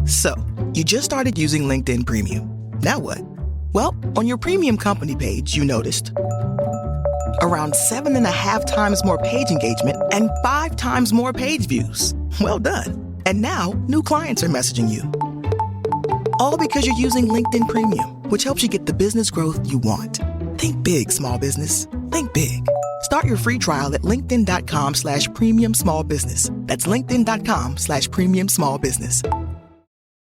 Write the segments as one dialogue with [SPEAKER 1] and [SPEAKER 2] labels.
[SPEAKER 1] So, you just started using LinkedIn Premium. Now what? Well, on your premium company page, you noticed around 7.5 times more page engagement and 5 times more page views. Well done. And now, new clients are messaging you. All because you're using LinkedIn Premium, which helps you get the business growth you want. Think big, small business. Think big. Start your free trial at linkedin.com/premium small business. That's linkedin.com/premium small business.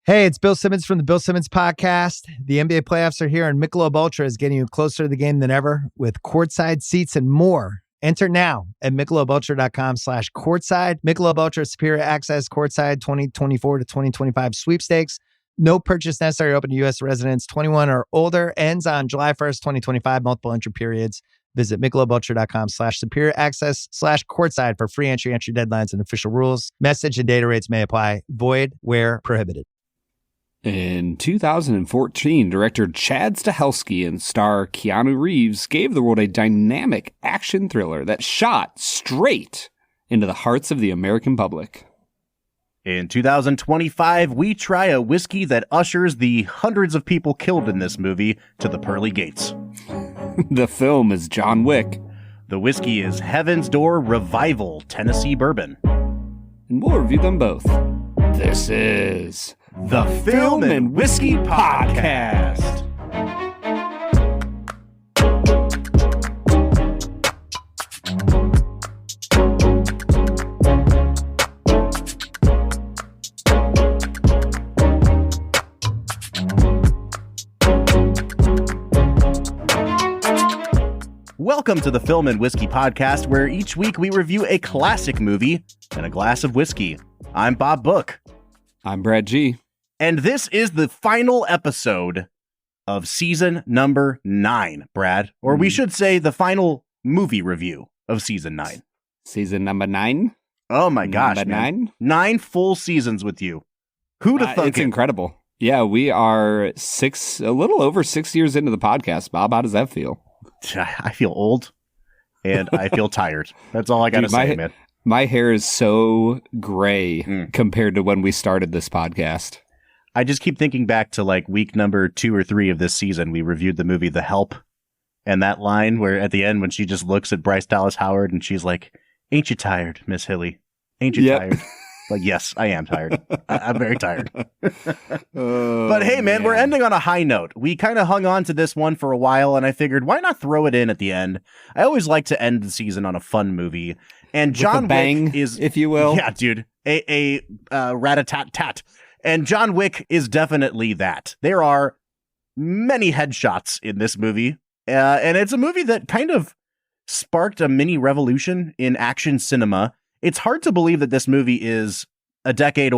[SPEAKER 2] Hey, it's Bill Simmons from the Bill Simmons Podcast. The NBA playoffs are here, and Michelob Ultra is getting you closer to the game than ever with courtside seats and more. Enter now at michelobultra.com/courtside. Michelob Ultra Superior Access Courtside 2024 to 2025 sweepstakes. No purchase necessary. Open to U.S. residents 21 or older. Ends on July 1st, 2025. Multiple entry periods. Visit michelobultra.com/superior access/courtside for free entry deadlines and official rules. Message and data rates may apply. Void where prohibited.
[SPEAKER 3] In 2014, director Chad Stahelski and star Keanu Reeves gave the world a dynamic action thriller that shot straight into the hearts of the American public.
[SPEAKER 4] In 2025, we try a whiskey that ushers the hundreds of people killed in this movie to the pearly gates.
[SPEAKER 3] The film is John Wick.
[SPEAKER 4] The whiskey is Heaven's Door Revival Tennessee Bourbon.
[SPEAKER 3] And we'll review them both. This is the Film and Whiskey Podcast.
[SPEAKER 4] Welcome to the Film and Whiskey Podcast, where each week we review a classic movie and a glass of whiskey. I'm Bob Book.
[SPEAKER 3] I'm Brad G.
[SPEAKER 4] And this is the final episode of season number 9, Brad. Or we should say the final movie review of season 9.
[SPEAKER 3] Season number 9?
[SPEAKER 4] Oh my gosh,
[SPEAKER 3] number
[SPEAKER 4] man.
[SPEAKER 3] 9?
[SPEAKER 4] 9 full seasons with you. Who'd have thunk
[SPEAKER 3] It's
[SPEAKER 4] it?
[SPEAKER 3] incredible. Yeah, we are a little over 6 years into the podcast. Bob, how does that feel?
[SPEAKER 4] I feel old and I feel tired. That's all I got to say, man.
[SPEAKER 3] My hair is so gray compared to when we started this podcast.
[SPEAKER 4] I just keep thinking back to like week number 2 or 3 of this season. We reviewed the movie The Help, and that line where at the end when she just looks at Bryce Dallas Howard and she's like, "Ain't you tired, Miss Hilly? Ain't you tired?" Like, yes, I am tired. I'm very tired. But hey, man, we're ending on a high note. We kind of hung on to this one for a while, and I figured, why not throw it in at the end? I always like to end the season on a fun movie. And John Wick is,
[SPEAKER 3] if you will.
[SPEAKER 4] Yeah, dude, a rat-a-tat-tat. And John Wick is definitely that. There are many headshots in this movie, and it's a movie that kind of sparked a mini revolution in action cinema. It's hard to believe that this movie is a decade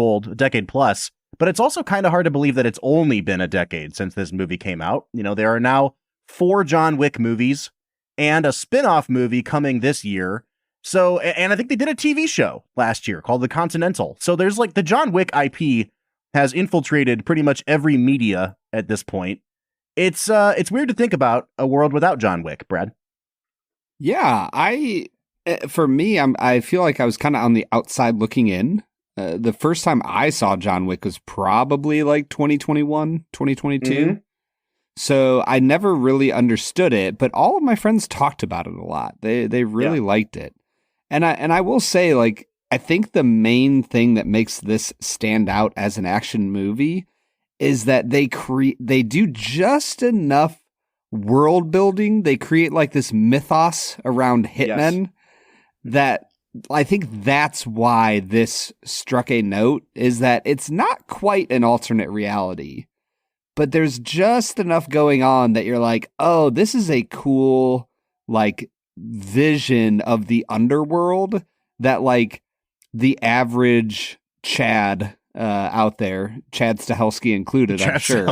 [SPEAKER 4] plus, but it's also kind of hard to believe that it's only been a decade since this movie came out. You know, there are now 4 John Wick movies and a spin-off movie coming this year. So, and I think they did a TV show last year called The Continental. So there's like the John Wick IP has infiltrated pretty much every media at this point. It's weird to think about a world without John Wick, Brad.
[SPEAKER 3] Yeah, for me, I feel like I was kind of on the outside looking in. The first time I saw John Wick was probably like 2021, 2022. Mm-hmm. So I never really understood it, but all of my friends talked about it a lot. They really liked it. And I will say, like, I think the main thing that makes this stand out as an action movie is that they do just enough world building. They create like this mythos around hitmen that I think that's why this struck a note, is that it's not quite an alternate reality, but there's just enough going on that you're like, oh, this is a cool like vision of the underworld that like the average Chad out there, Chad Stahelski included, I'm sure,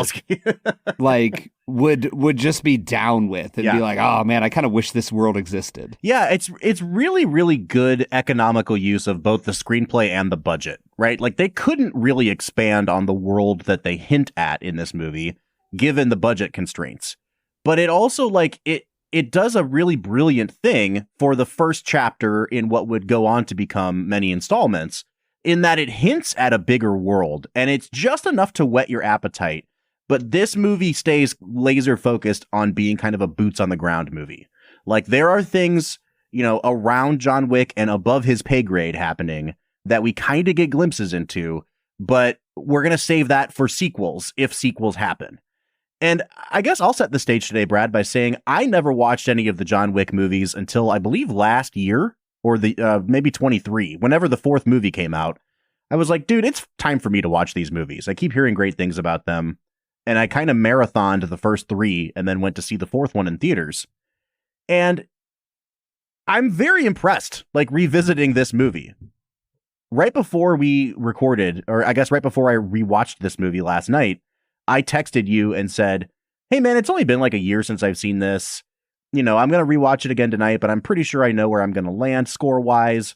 [SPEAKER 3] like would just be down with and be like, oh man, I kind of wish this world existed. Yeah,
[SPEAKER 4] it's really, really good economical use of both the screenplay and the budget, right? Like they couldn't really expand on the world that they hint at in this movie, given the budget constraints. But it also like it does a really brilliant thing for the first chapter in what would go on to become many installments. in that it hints at a bigger world, and it's just enough to whet your appetite. But this movie stays laser focused on being kind of a boots on the ground movie. Like, there are things, you know, around John Wick and above his pay grade happening that we kind of get glimpses into, but we're going to save that for sequels if sequels happen. And I guess I'll set the stage today, Brad, by saying I never watched any of the John Wick movies until I believe last year, or the maybe 23, whenever the fourth movie came out. I was like, dude, it's time for me to watch these movies. I keep hearing great things about them. And I kind of marathoned the first three and then went to see the fourth one in theaters. And I'm very impressed, like, revisiting this movie. Right before we recorded, or I guess right before I rewatched this movie last night, I texted you and said, hey man, it's only been like a year since I've seen this. You know, I'm going to rewatch it again tonight, but I'm pretty sure I know where I'm going to land score wise.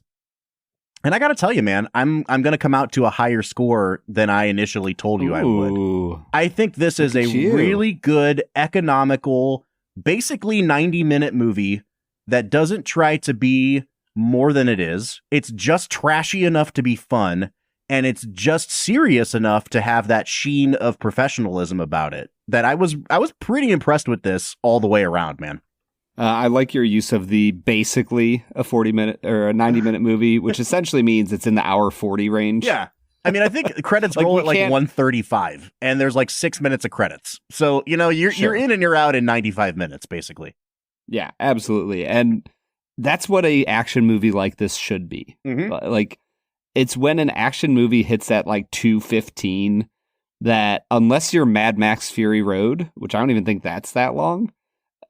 [SPEAKER 4] And I got to tell you, man, I'm going to come out to a higher score than I initially told you I would. I think this is a really good, economical, basically 90-minute movie that doesn't try to be more than it is. It's just trashy enough to be fun, and it's just serious enough to have that sheen of professionalism about it that I was pretty impressed with this all the way around, man.
[SPEAKER 3] I like your use of the basically a 40-minute or a 90-minute movie, which essentially means it's in the hour 40 range.
[SPEAKER 4] Yeah. I mean, I think the credits roll at like 135, and there's like 6 minutes of credits. So, you know, you're in and you're out in 95 minutes, basically.
[SPEAKER 3] Yeah, absolutely. And that's what a action movie like this should be. Mm-hmm. Like, it's when an action movie hits that like 2:15 that, unless you're Mad Max Fury Road, which I don't even think that's that long,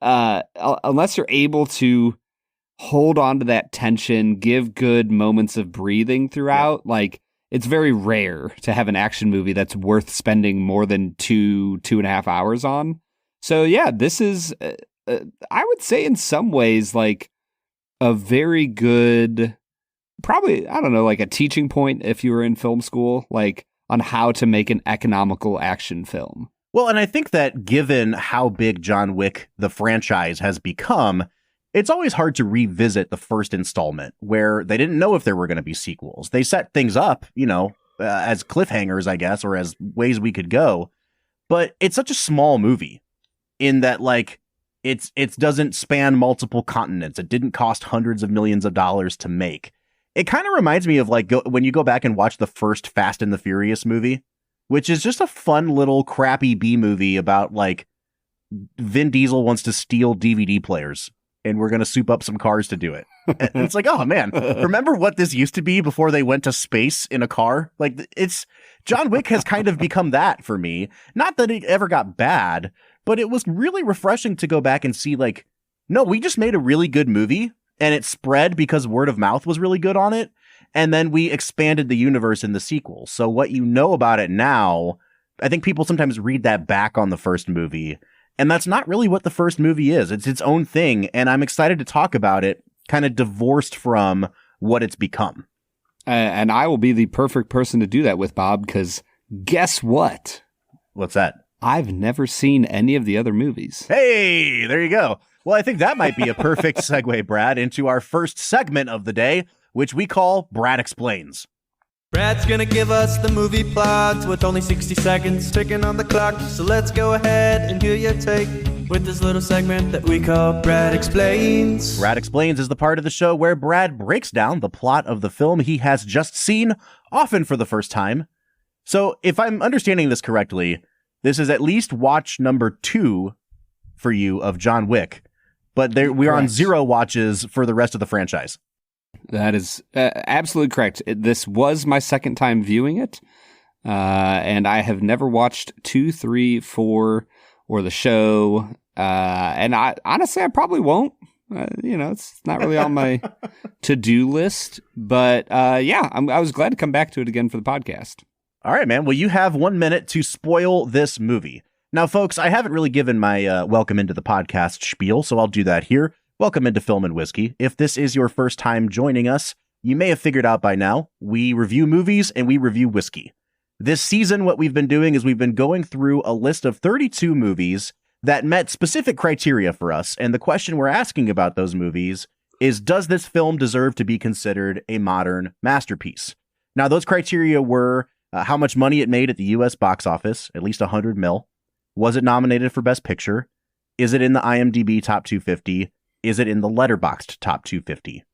[SPEAKER 3] unless you're able to hold on to that tension, give good moments of breathing throughout, like, it's very rare to have an action movie that's worth spending more than 2.5 hours on. So yeah, this is, I would say in some ways, like a very good, probably, I don't know, like a teaching point if you were in film school, like on how to make an economical action film.
[SPEAKER 4] Well, and I think that given how big John Wick, the franchise, has become, it's always hard to revisit the first installment where they didn't know if there were going to be sequels. They set things up, you know, as cliffhangers, I guess, or as ways we could go. But it's such a small movie in that, like, it doesn't span multiple continents. It didn't cost hundreds of millions of dollars to make. It kind of reminds me of like when you go back and watch the first Fast and the Furious movie, which is just a fun little crappy B movie about like Vin Diesel wants to steal DVD players and we're going to soup up some cars to do it. And it's like, oh man, remember what this used to be before they went to space in a car? Like, it's John Wick has kind of become that for me. Not that it ever got bad, but it was really refreshing to go back and see like, no, we just made a really good movie and it spread because word of mouth was really good on it. And then we expanded the universe in the sequel. So what you know about it now, I think people sometimes read that back on the first movie. And that's not really what the first movie is. It's its own thing. And I'm excited to talk about it kind of divorced from what it's become.
[SPEAKER 3] And I will be the perfect person to do that with, Bob, because guess what?
[SPEAKER 4] What's that?
[SPEAKER 3] I've never seen any of the other movies.
[SPEAKER 4] Hey, there you go. Well, I think that might be a perfect segue, Brad, into our first segment of the day, which we call Brad Explains.
[SPEAKER 5] Brad's gonna give us the movie plot with only 60 seconds ticking on the clock. So let's go ahead and hear your take with this little segment that we call Brad Explains.
[SPEAKER 4] Brad Explains is the part of the show where Brad breaks down the plot of the film he has just seen, often for the first time. So if I'm understanding this correctly, this is at least watch number 2 for you of John Wick, but we are on 0 watches for the rest of the franchise.
[SPEAKER 3] That is absolutely correct. This was my second time viewing it, and I have never watched 2, 3, 4, or the show. And I probably won't. It's not really on my to-do list. But yeah, I was glad to come back to it again for the podcast.
[SPEAKER 4] All right, man. Well, you have 1 minute to spoil this movie. Now, folks, I haven't really given my welcome into the podcast spiel, so I'll do that here. Welcome into Film and Whiskey. If this is your first time joining us, you may have figured out by now, we review movies and we review whiskey. This season, what we've been doing is we've been going through a list of 32 movies that met specific criteria for us. And the question we're asking about those movies is, does this film deserve to be considered a modern masterpiece? Now, those criteria were how much money it made at the U.S. box office, at least 100 mil. Was it nominated for Best Picture? Is it in the IMDb Top 250? Is it in the Letterboxd Top 250?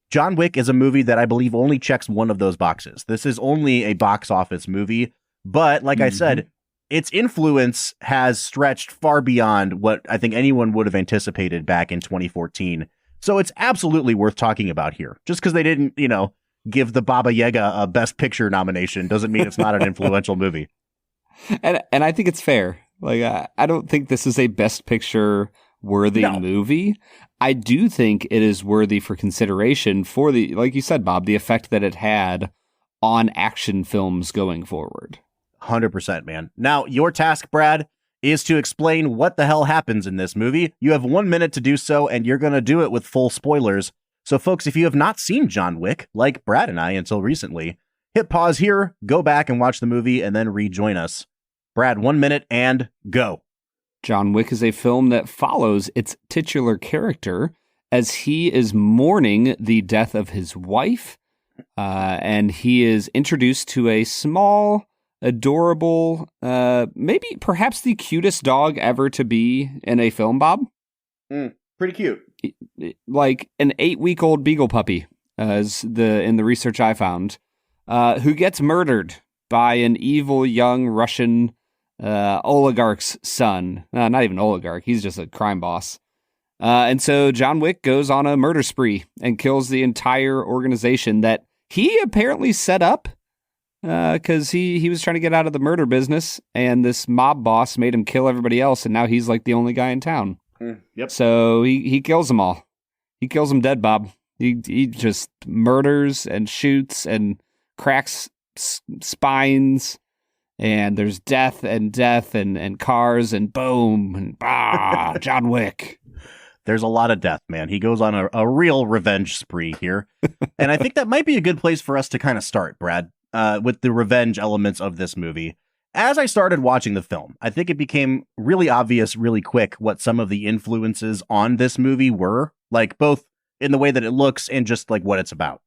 [SPEAKER 4] John Wick is a movie that I believe only checks one of those boxes. This is only a box office movie, but like I said, its influence has stretched far beyond what I think anyone would have anticipated back in 2014. So it's absolutely worth talking about here. Just because they didn't, give the Baba Yaga a Best Picture nomination doesn't mean it's not an influential movie.
[SPEAKER 3] And I think it's fair. Like, I don't think this is a Best Picture worthy movie. I do think it is worthy for consideration for the, like you said, Bob, the effect that it had on action films going forward.
[SPEAKER 4] 100%, man. Now, your task, Brad, is to explain what the hell happens in this movie. You have 1 minute to do so, and you're going to do it with full spoilers. So, folks, if you have not seen John Wick, like Brad and I until recently, hit pause here, go back and watch the movie, and then rejoin us. Brad, 1 minute and go.
[SPEAKER 3] John Wick is a film that follows its titular character as he is mourning the death of his wife, and he is introduced to a small, adorable, maybe perhaps the cutest dog ever to be in a film, Bob.
[SPEAKER 4] Pretty cute.
[SPEAKER 3] Like an 8-week-old beagle puppy, as in the research I found, who gets murdered by an evil young Russian oligarch's son. Not even oligarch, he's just a crime boss. And so John Wick goes on a murder spree and kills the entire organization that he apparently set up because he was trying to get out of the murder business, and this mob boss made him kill everybody else, and now he's like the only guy in town.
[SPEAKER 4] Yep.
[SPEAKER 3] So he kills them all. He kills them dead, Bob. He just murders and shoots and cracks spines, and there's death and cars and boom and John Wick.
[SPEAKER 4] There's a lot of death, man. He goes on a real revenge spree here. And I think that might be a good place for us to kind of start, Brad, with the revenge elements of this movie. As I started watching the film, I think it became really obvious really quick what some of the influences on this movie were, like both in the way that it looks and just like what it's about.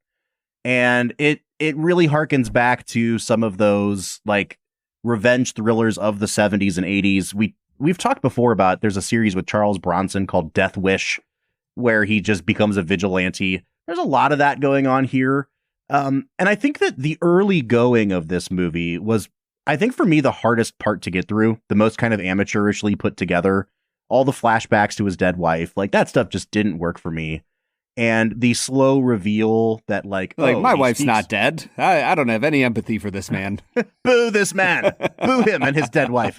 [SPEAKER 4] And it really harkens back to some of those like revenge thrillers of the 70s and 80s. We've talked before about there's a series with Charles Bronson called Death Wish, where he just becomes a vigilante. There's a lot of that going on here. And I think that the early going of this movie was, I think for me, the hardest part to get through, the most kind of amateurishly put together, all the flashbacks to his dead wife, like that stuff just didn't work for me. And the slow reveal that
[SPEAKER 3] my wife's not dead. I don't have any empathy for this man.
[SPEAKER 4] Boo this man. Boo him and his dead wife.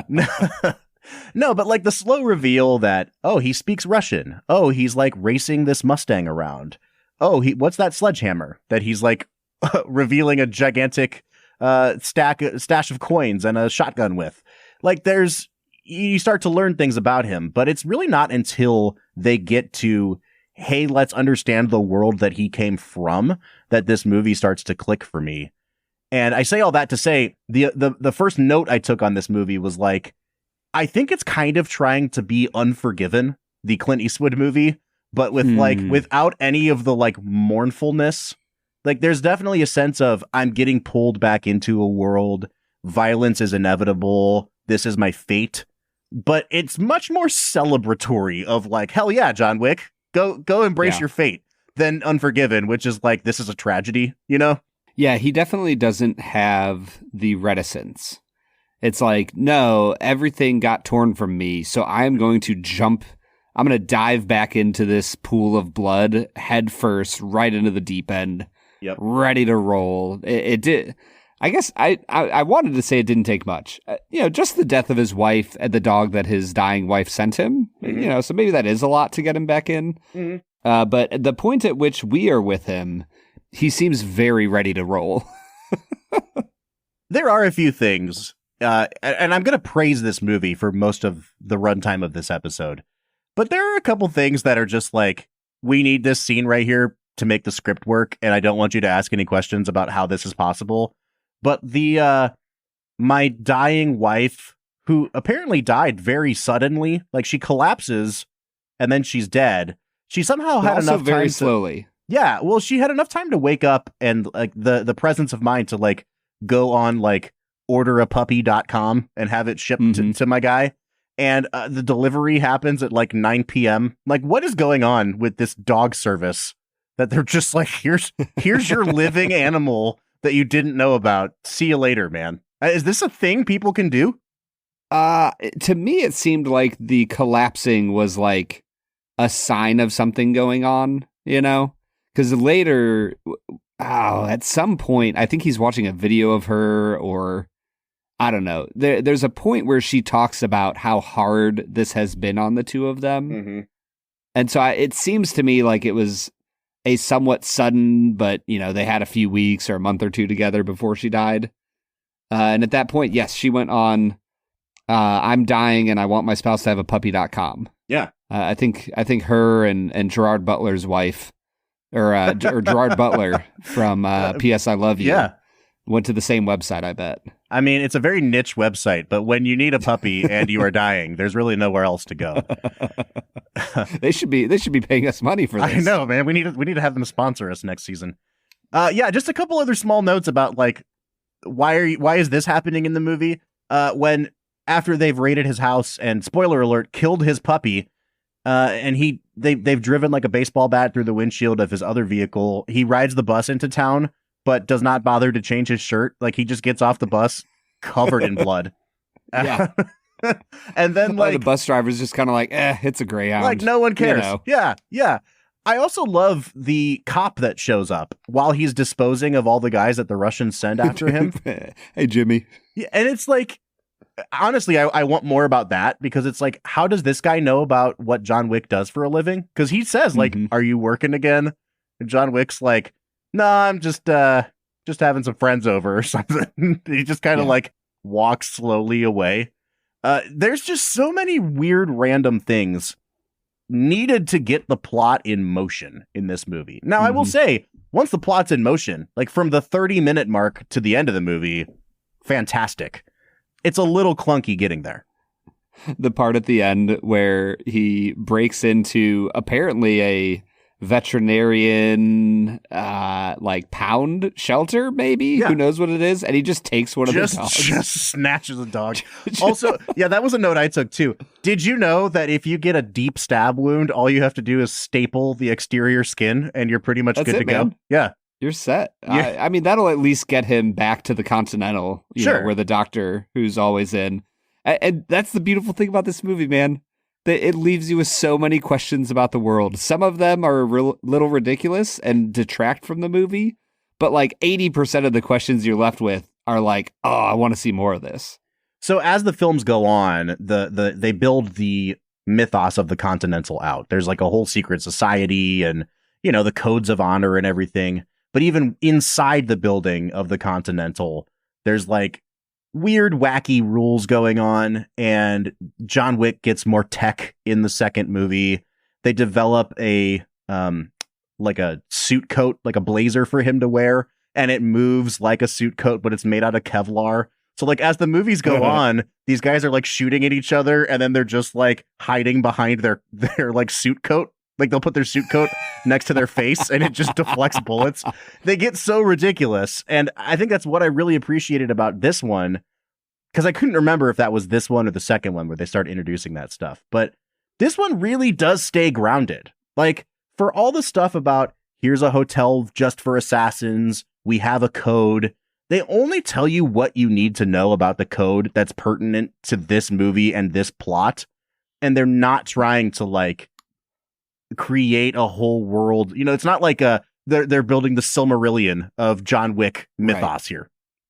[SPEAKER 4] No, but like the slow reveal that, he speaks Russian. He's like racing this Mustang around. What's that sledgehammer that he's like revealing a gigantic stash of coins and a shotgun with? Like you start to learn things about him, but it's really not until they get to, hey, let's understand the world that he came from, that this movie starts to click for me. And I say all that to say the first note I took on this movie was like, I think it's kind of trying to be Unforgiven, the Clint Eastwood movie, but with without any of the like mournfulness. Like there's definitely a sense of I'm getting pulled back into a world. Violence is inevitable. This is my fate. But it's much more celebratory of like, hell yeah, John Wick, go embrace your fate, than Unforgiven, which is like, this is a tragedy,
[SPEAKER 3] Yeah, he definitely doesn't have the reticence. It's like, no, everything got torn from me, so I'm going to dive back into this pool of blood head first, right into the deep end, ready to roll. It did. I guess I wanted to say it didn't take much. Just the death of his wife and the dog that his dying wife sent him, so maybe that is a lot to get him back in. But at the point at which we are with him, he seems very ready to roll.
[SPEAKER 4] There are a few things. And I'm going to praise this movie for most of the runtime of this episode. But there are a couple things that are just like, we need this scene right here to make the script work. And I don't want you to ask any questions about how this is possible. But my dying wife, who apparently died very suddenly, like she collapses and then she's dead. She somehow had enough time
[SPEAKER 3] very slowly.
[SPEAKER 4] Yeah, well, she had enough time to wake up and like the presence of mind to like go on like orderapuppy.com and have it shipped to my guy. And the delivery happens at like 9 p.m. Like, what is going on with this dog service that they're just like, here's your living animal that you didn't know about. See you later, man. Is this a thing people can do?
[SPEAKER 3] To me, it seemed like the collapsing was like a sign of something going on, you know? Because later, at some point, I think he's watching a video of her, or I don't know. There's a point where she talks about how hard this has been on the two of them. Mm-hmm. And so it seems to me like it was a somewhat sudden, but, you know, they had a few weeks or a month or two together before she died. And at that point, yes, she went on, I'm dying and I want my spouse to have a puppy.com.
[SPEAKER 4] Yeah.
[SPEAKER 3] I think her and Gerard Butler's wife, or Gerard Butler from P.S. I Love You, went to the same website, I bet.
[SPEAKER 4] I mean, it's a very niche website, but when you need a puppy and you are dying, there's really nowhere else to go.
[SPEAKER 3] They should be paying us money for this.
[SPEAKER 4] I know, man. We need to have them sponsor us next season. Just a couple other small notes about like why is this happening in the movie? When after they've raided his house and, spoiler alert, killed his puppy, and they've driven like a baseball bat through the windshield of his other vehicle. He rides the bus into town, but does not bother to change his shirt. Like, he just gets off the bus covered in blood.
[SPEAKER 3] Yeah.
[SPEAKER 4] And then like
[SPEAKER 3] the bus driver's just kind of like, it's a Greyhound.
[SPEAKER 4] Like, no one cares.
[SPEAKER 3] You know?
[SPEAKER 4] Yeah. I also love the cop that shows up while he's disposing of all the guys that the Russians send after him.
[SPEAKER 3] Hey, Jimmy.
[SPEAKER 4] Yeah, and it's like, honestly, I want more about that, because it's like, how does this guy know about what John Wick does for a living? Because he says, like, are you working again? And John Wick's like, no, I'm just having some friends over or something. He just kind of like walks slowly away. There's just so many weird random things needed to get the plot in motion in this movie. Now, I will say, once the plot's in motion, like from the 30-minute mark to the end of the movie, fantastic. It's a little clunky getting there.
[SPEAKER 3] The part at the end where he breaks into apparently a veterinarian like pound shelter, maybe, who knows what it is, and he just takes one of the dogs,
[SPEAKER 4] just snatches a dog. Also, that was a note I took too. Did you know that if you get a deep stab wound, all you have to do is staple the exterior skin and you're pretty much good to go? Yeah,
[SPEAKER 3] you're set. I mean, that'll at least get him back to the Continental, you know, where the doctor who's always in. And that's the beautiful thing about this movie, man. It leaves you with so many questions about the world. Some of them are a little ridiculous and detract from the movie, but like 80% of the questions you're left with are like, oh, I want to see more of this.
[SPEAKER 4] So as the films go on, they build the mythos of the Continental out. There's like a whole secret society and, you know, the codes of honor and everything. But even inside the building of the Continental, there's like weird, wacky rules going on, and John Wick gets more tech in the second movie. They develop a like a suit coat, like a blazer for him to wear, and it moves like a suit coat, but it's made out of Kevlar. So like as the movies go on, these guys are like shooting at each other, and then they're just like hiding behind their like suit coat. Like they'll put their suit coat next to their face and it just deflects bullets. They get so ridiculous. And I think that's what I really appreciated about this one, because I couldn't remember if that was this one or the second one where they start introducing that stuff. But this one really does stay grounded. Like, for all the stuff about here's a hotel just for assassins, we have a code, they only tell you what you need to know about the code that's pertinent to this movie and this plot. And they're not trying to like create a whole world. You know, it's not like they're building the Silmarillion of John Wick mythos here.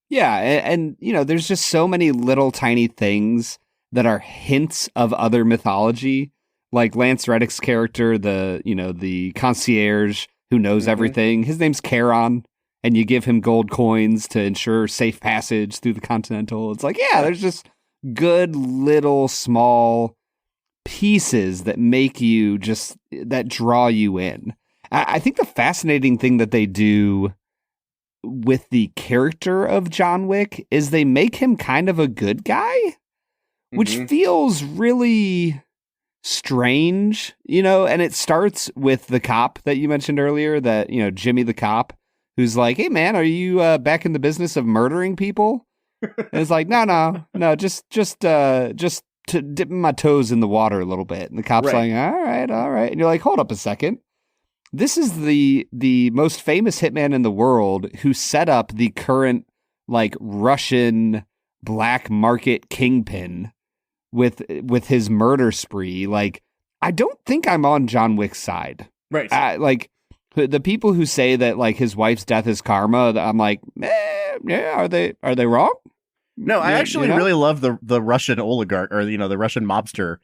[SPEAKER 3] Yeah, and you know, there's just so many little tiny things that are hints of other mythology, like Lance Reddick's character, the concierge who knows everything. His name's Charon, and you give him gold coins to ensure safe passage through the Continental. It's like, yeah, there's just good little small pieces that make you that draw you in. I think the fascinating thing that they do with the character of John Wick is they make him kind of a good guy, which feels really strange, and it starts with the cop that you mentioned earlier, that, Jimmy the cop, who's like, hey man, are you back in the business of murdering people? And it's like, no, just to dip my toes in the water a little bit. And the cop's like, all right. And you're like, hold up a second. This is the most famous hitman in the world who set up the current like Russian black market kingpin with his murder spree. Like, I don't think I'm on John Wick's side.
[SPEAKER 4] Right.
[SPEAKER 3] Like the people who say that like his wife's death is karma, I'm like, yeah, are they wrong?
[SPEAKER 4] No, I actually really love the Russian oligarch, or the Russian mobster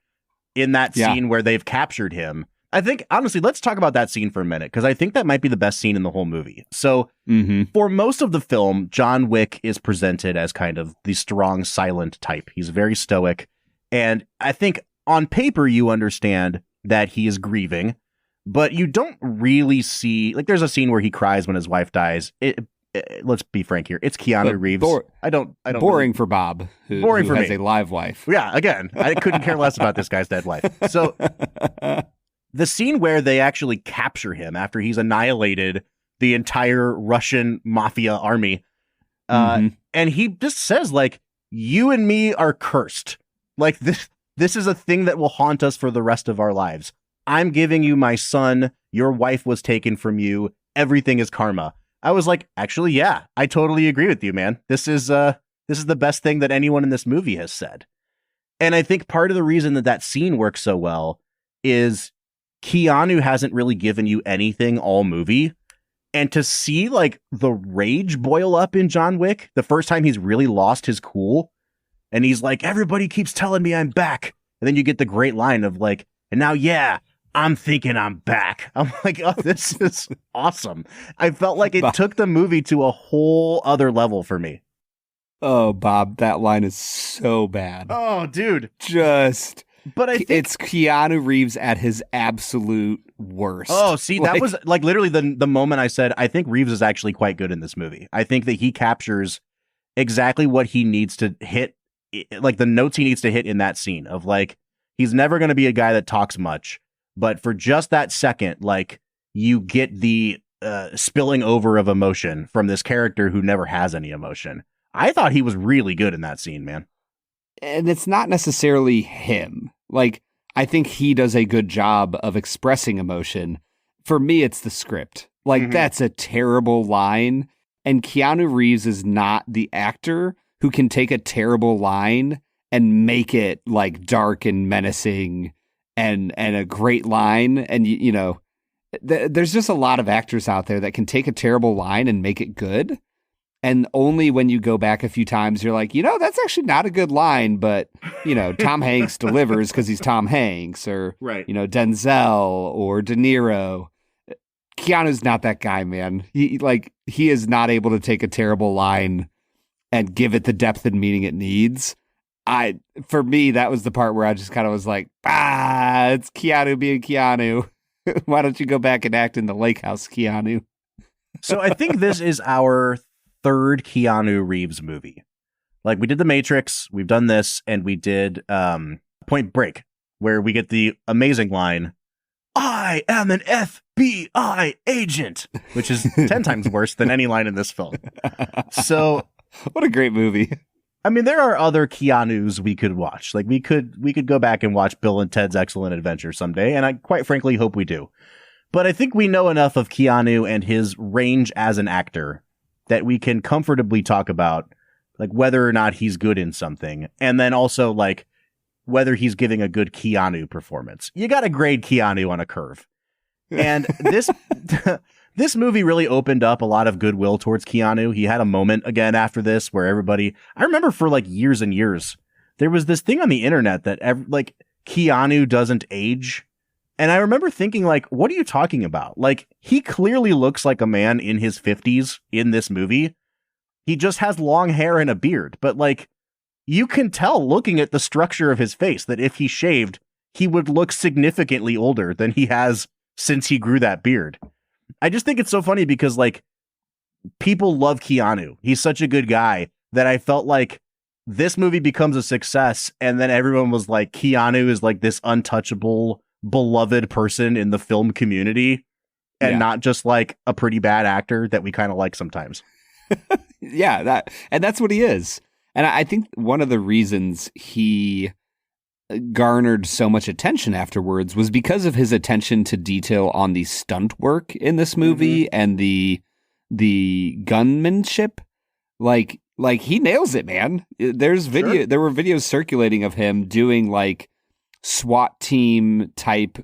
[SPEAKER 4] in that scene where they've captured him. I think, honestly, let's talk about that scene for a minute, because I think that might be the best scene in the whole movie. So for most of the film, John Wick is presented as kind of the strong, silent type. He's very stoic. And I think on paper, you understand that he is grieving, but you don't really see, like, there's a scene where he cries when his wife dies. Let's be frank here. It's Keanu Reeves. I don't
[SPEAKER 3] boring for Bob, who has
[SPEAKER 4] me.
[SPEAKER 3] A live wife.
[SPEAKER 4] Yeah. Again, I couldn't care less about this guy's dead wife. So the scene where they actually capture him after he's annihilated the entire Russian mafia army. And he just says, like, you and me are cursed. Like, this is a thing that will haunt us for the rest of our lives. I'm giving you my son. Your wife was taken from you. Everything is karma. I was like, actually, yeah, I totally agree with you, man. This is the best thing that anyone in this movie has said. And I think part of the reason that scene works so well is Keanu hasn't really given you anything all movie. And to see like the rage boil up in John Wick, the first time he's really lost his cool, and he's like, everybody keeps telling me I'm back. And then you get the great line of like, and now, yeah, I'm thinking I'm back. I'm like, oh, this is awesome. I felt like it took the movie to a whole other level for me.
[SPEAKER 3] Oh, Bob, that line is so bad.
[SPEAKER 4] Oh, dude.
[SPEAKER 3] But I think it's Keanu Reeves at his absolute worst.
[SPEAKER 4] Oh, see, that was like literally the moment I said, I think Reeves is actually quite good in this movie. I think that he captures exactly what he needs to hit, like the notes he needs to hit in that scene of like, he's never going to be a guy that talks much. But for just that second, like, you get the spilling over of emotion from this character who never has any emotion. I thought he was really good in that scene, man.
[SPEAKER 3] And it's not necessarily him. Like, I think he does a good job of expressing emotion. For me, it's the script. Like, that's a terrible line. And Keanu Reeves is not the actor who can take a terrible line and make it, like, dark and menacing and a great line. And, there's just a lot of actors out there that can take a terrible line and make it good. And only when you go back a few times, you're like, that's actually not a good line, but, Tom Hanks delivers because he's Tom Hanks, or, Denzel or De Niro. Keanu's not that guy, man. He is not able to take a terrible line and give it the depth and meaning it needs. For me, that was the part where I just kind of was like, it's Keanu being Keanu. Why don't you go back and act in the lake house, Keanu?
[SPEAKER 4] So I think this is our third Keanu Reeves movie. Like, we did The Matrix, we've done this, and we did Point Break, where we get the amazing line, I am an FBI agent, which is 10 times worse than any line in this film. So,
[SPEAKER 3] what a great movie.
[SPEAKER 4] I mean, there are other Keanus we could watch. Like, we could go back and watch Bill and Ted's Excellent Adventure someday, and I quite frankly hope we do. But I think we know enough of Keanu and his range as an actor that we can comfortably talk about, like, whether or not he's good in something, and then also, like, whether he's giving a good Keanu performance. You got to grade Keanu on a curve. And this movie really opened up a lot of goodwill towards Keanu. He had a moment again after this where I remember for like years and years, there was this thing on the internet that like Keanu doesn't age. And I remember thinking, like, what are you talking about? Like, he clearly looks like a man in his 50s in this movie. He just has long hair and a beard. But, like, you can tell looking at the structure of his face that if he shaved, he would look significantly older than he has since he grew that beard. I just think it's so funny because, like, people love Keanu. He's such a good guy that I felt like this movie becomes a success, and then everyone was like, Keanu is like this untouchable, beloved person in the film community, and not just like a pretty bad actor that we kind of like sometimes.
[SPEAKER 3] Yeah, that's what he is. And I think one of the reasons he garnered so much attention afterwards was because of his attention to detail on the stunt work in this movie and the gunmanship. Like he nails it, man. There's video. There were videos circulating of him doing like SWAT team type,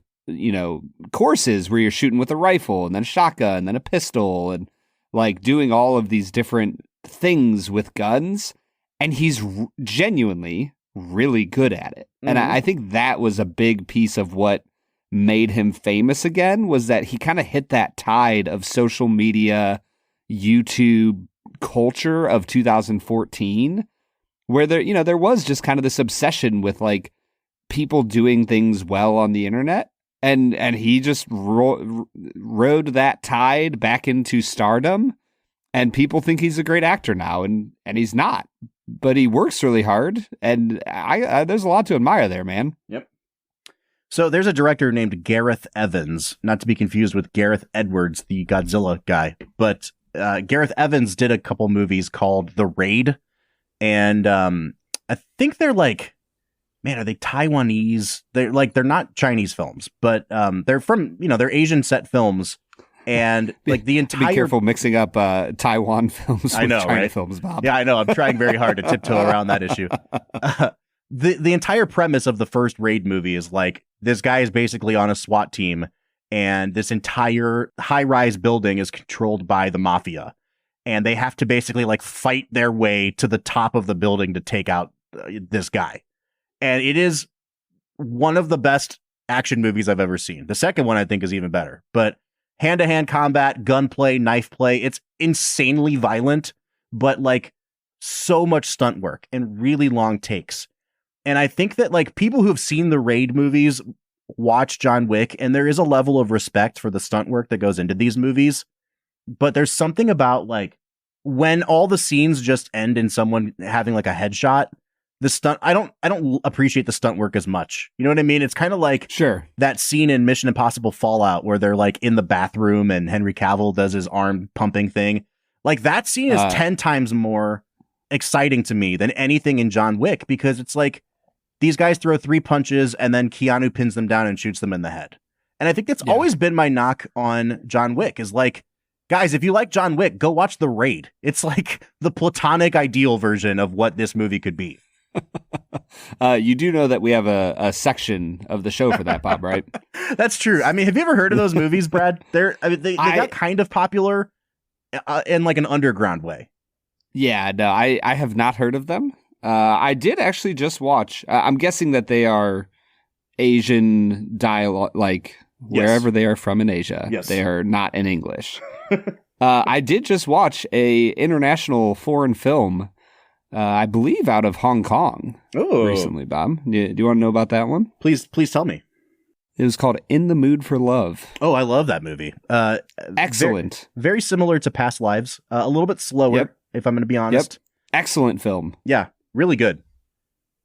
[SPEAKER 3] courses where you're shooting with a rifle and then a shotgun and then a pistol and like doing all of these different things with guns. And he's genuinely really good at it. And I think that was a big piece of what made him famous again, was that he kind of hit that tide of social media, YouTube culture of 2014, where there was just kind of this obsession with like people doing things well on the internet. And he just rode that tide back into stardom. And people think he's a great actor now, and he's not. But he works really hard, and I there's a lot to admire there, man.
[SPEAKER 4] Yep. So there's a director named Gareth Evans, not to be confused with Gareth Edwards, the Godzilla guy. But Gareth Evans did a couple movies called The Raid, and I think they're like, man, are they Taiwanese? They're not Chinese films, but they're from, they're Asian set films. And like the entire...
[SPEAKER 3] Be careful mixing up Taiwan films with China
[SPEAKER 4] right?
[SPEAKER 3] films, Bob.
[SPEAKER 4] Yeah, I know. I'm trying very hard to tiptoe around that issue. The entire premise of the first Raid movie is like, this guy is basically on a SWAT team, and this entire high-rise building is controlled by the mafia. And they have to basically like fight their way to the top of the building to take out this guy. And it is one of the best action movies I've ever seen. The second one I think is even better. But hand-to-hand combat, gunplay, knife play. It's insanely violent, but like so much stunt work and really long takes. And I think that like people who have seen the Raid movies watch John Wick, and there is a level of respect for the stunt work that goes into these movies. But there's something about like when all the scenes just end in someone having like a headshot, the stunt, I don't appreciate the stunt work as much. You know what I mean? It's kind of like that scene in Mission Impossible Fallout where they're like in the bathroom and Henry Cavill does his arm pumping thing. Like that scene is 10 times more exciting to me than anything in John Wick, because it's like these guys throw 3 punches and then Keanu pins them down and shoots them in the head. And I think that's always been my knock on John Wick, is like, guys, if you like John Wick, go watch The Raid. It's like the platonic ideal version of what this movie could be.
[SPEAKER 3] You do know that we have a section of the show for that, Bob, right?
[SPEAKER 4] That's true. I mean, have you ever heard of those movies, Brad? They got kind of popular in like an underground way.
[SPEAKER 3] Yeah, no, I have not heard of them. I did actually just watch. I'm guessing that they are Asian dialogue, like wherever they are from in Asia.
[SPEAKER 4] Yes.
[SPEAKER 3] They are not in English. I did just watch a international foreign film, I believe out of Hong Kong recently, Bob. Do you want to know about that one?
[SPEAKER 4] Please tell me.
[SPEAKER 3] It was called In the Mood for Love.
[SPEAKER 4] Oh, I love that movie.
[SPEAKER 3] Excellent.
[SPEAKER 4] Very similar to Past Lives. A little bit slower, if I'm going to be honest.
[SPEAKER 3] Yep. Excellent film.
[SPEAKER 4] Yeah, really good.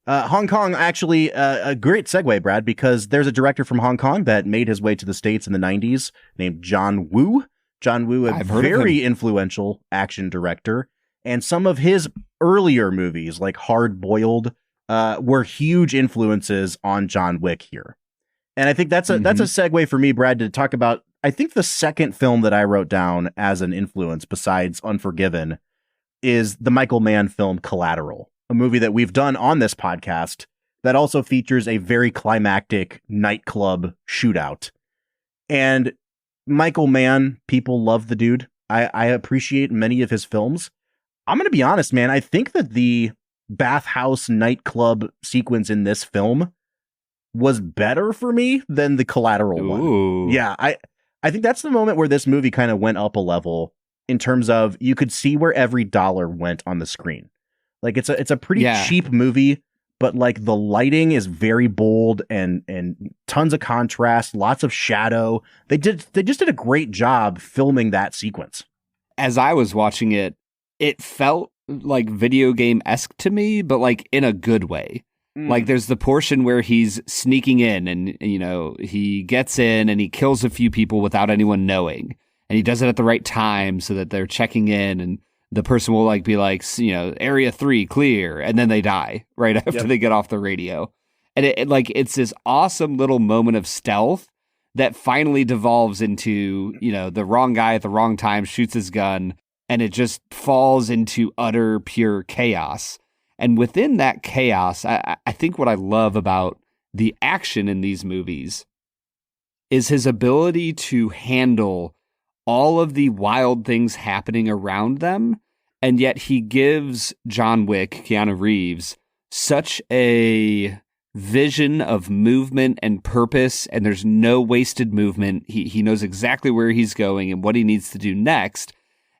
[SPEAKER 4] Hong Kong, actually, a great segue, Brad, because there's a director from Hong Kong that made his way to the States in the 90s named John Woo. John Woo, a very influential action director. And some of his earlier movies, like Hard Boiled, were huge influences on John Wick here. And I think that's a segue for me, Brad, to talk about, I think the second film that I wrote down as an influence besides Unforgiven is the Michael Mann film Collateral, a movie that we've done on this podcast that also features a very climactic nightclub shootout. And Michael Mann, people love the dude. I appreciate many of his films. I'm going to be honest, man. I think that the bathhouse nightclub sequence in this film was better for me than the Collateral one. Yeah, I think that's the moment where this movie kind of went up a level in terms of you could see where every dollar went on the screen. Like it's a pretty cheap movie, but like the lighting is very bold and tons of contrast, lots of shadow. They just did a great job filming that sequence.
[SPEAKER 3] As I was watching it, it felt like video game-esque to me, but like in a good way. Like there's the portion where he's sneaking in and, you know, he gets in and he kills a few people without anyone knowing. And he does it at the right time so that they're checking in and the person will like be like, you know, area 3 clear. And then they die right after they get off the radio. And it's this awesome little moment of stealth that finally devolves into, you know, the wrong guy at the wrong time shoots his gun and it just falls into utter pure chaos. And within that chaos, I think what I love about the action in these movies is his ability to handle all of the wild things happening around them. And yet he gives John Wick, Keanu Reeves, such a vision of movement and purpose. And there's no wasted movement. He knows exactly where he's going and what he needs to do next.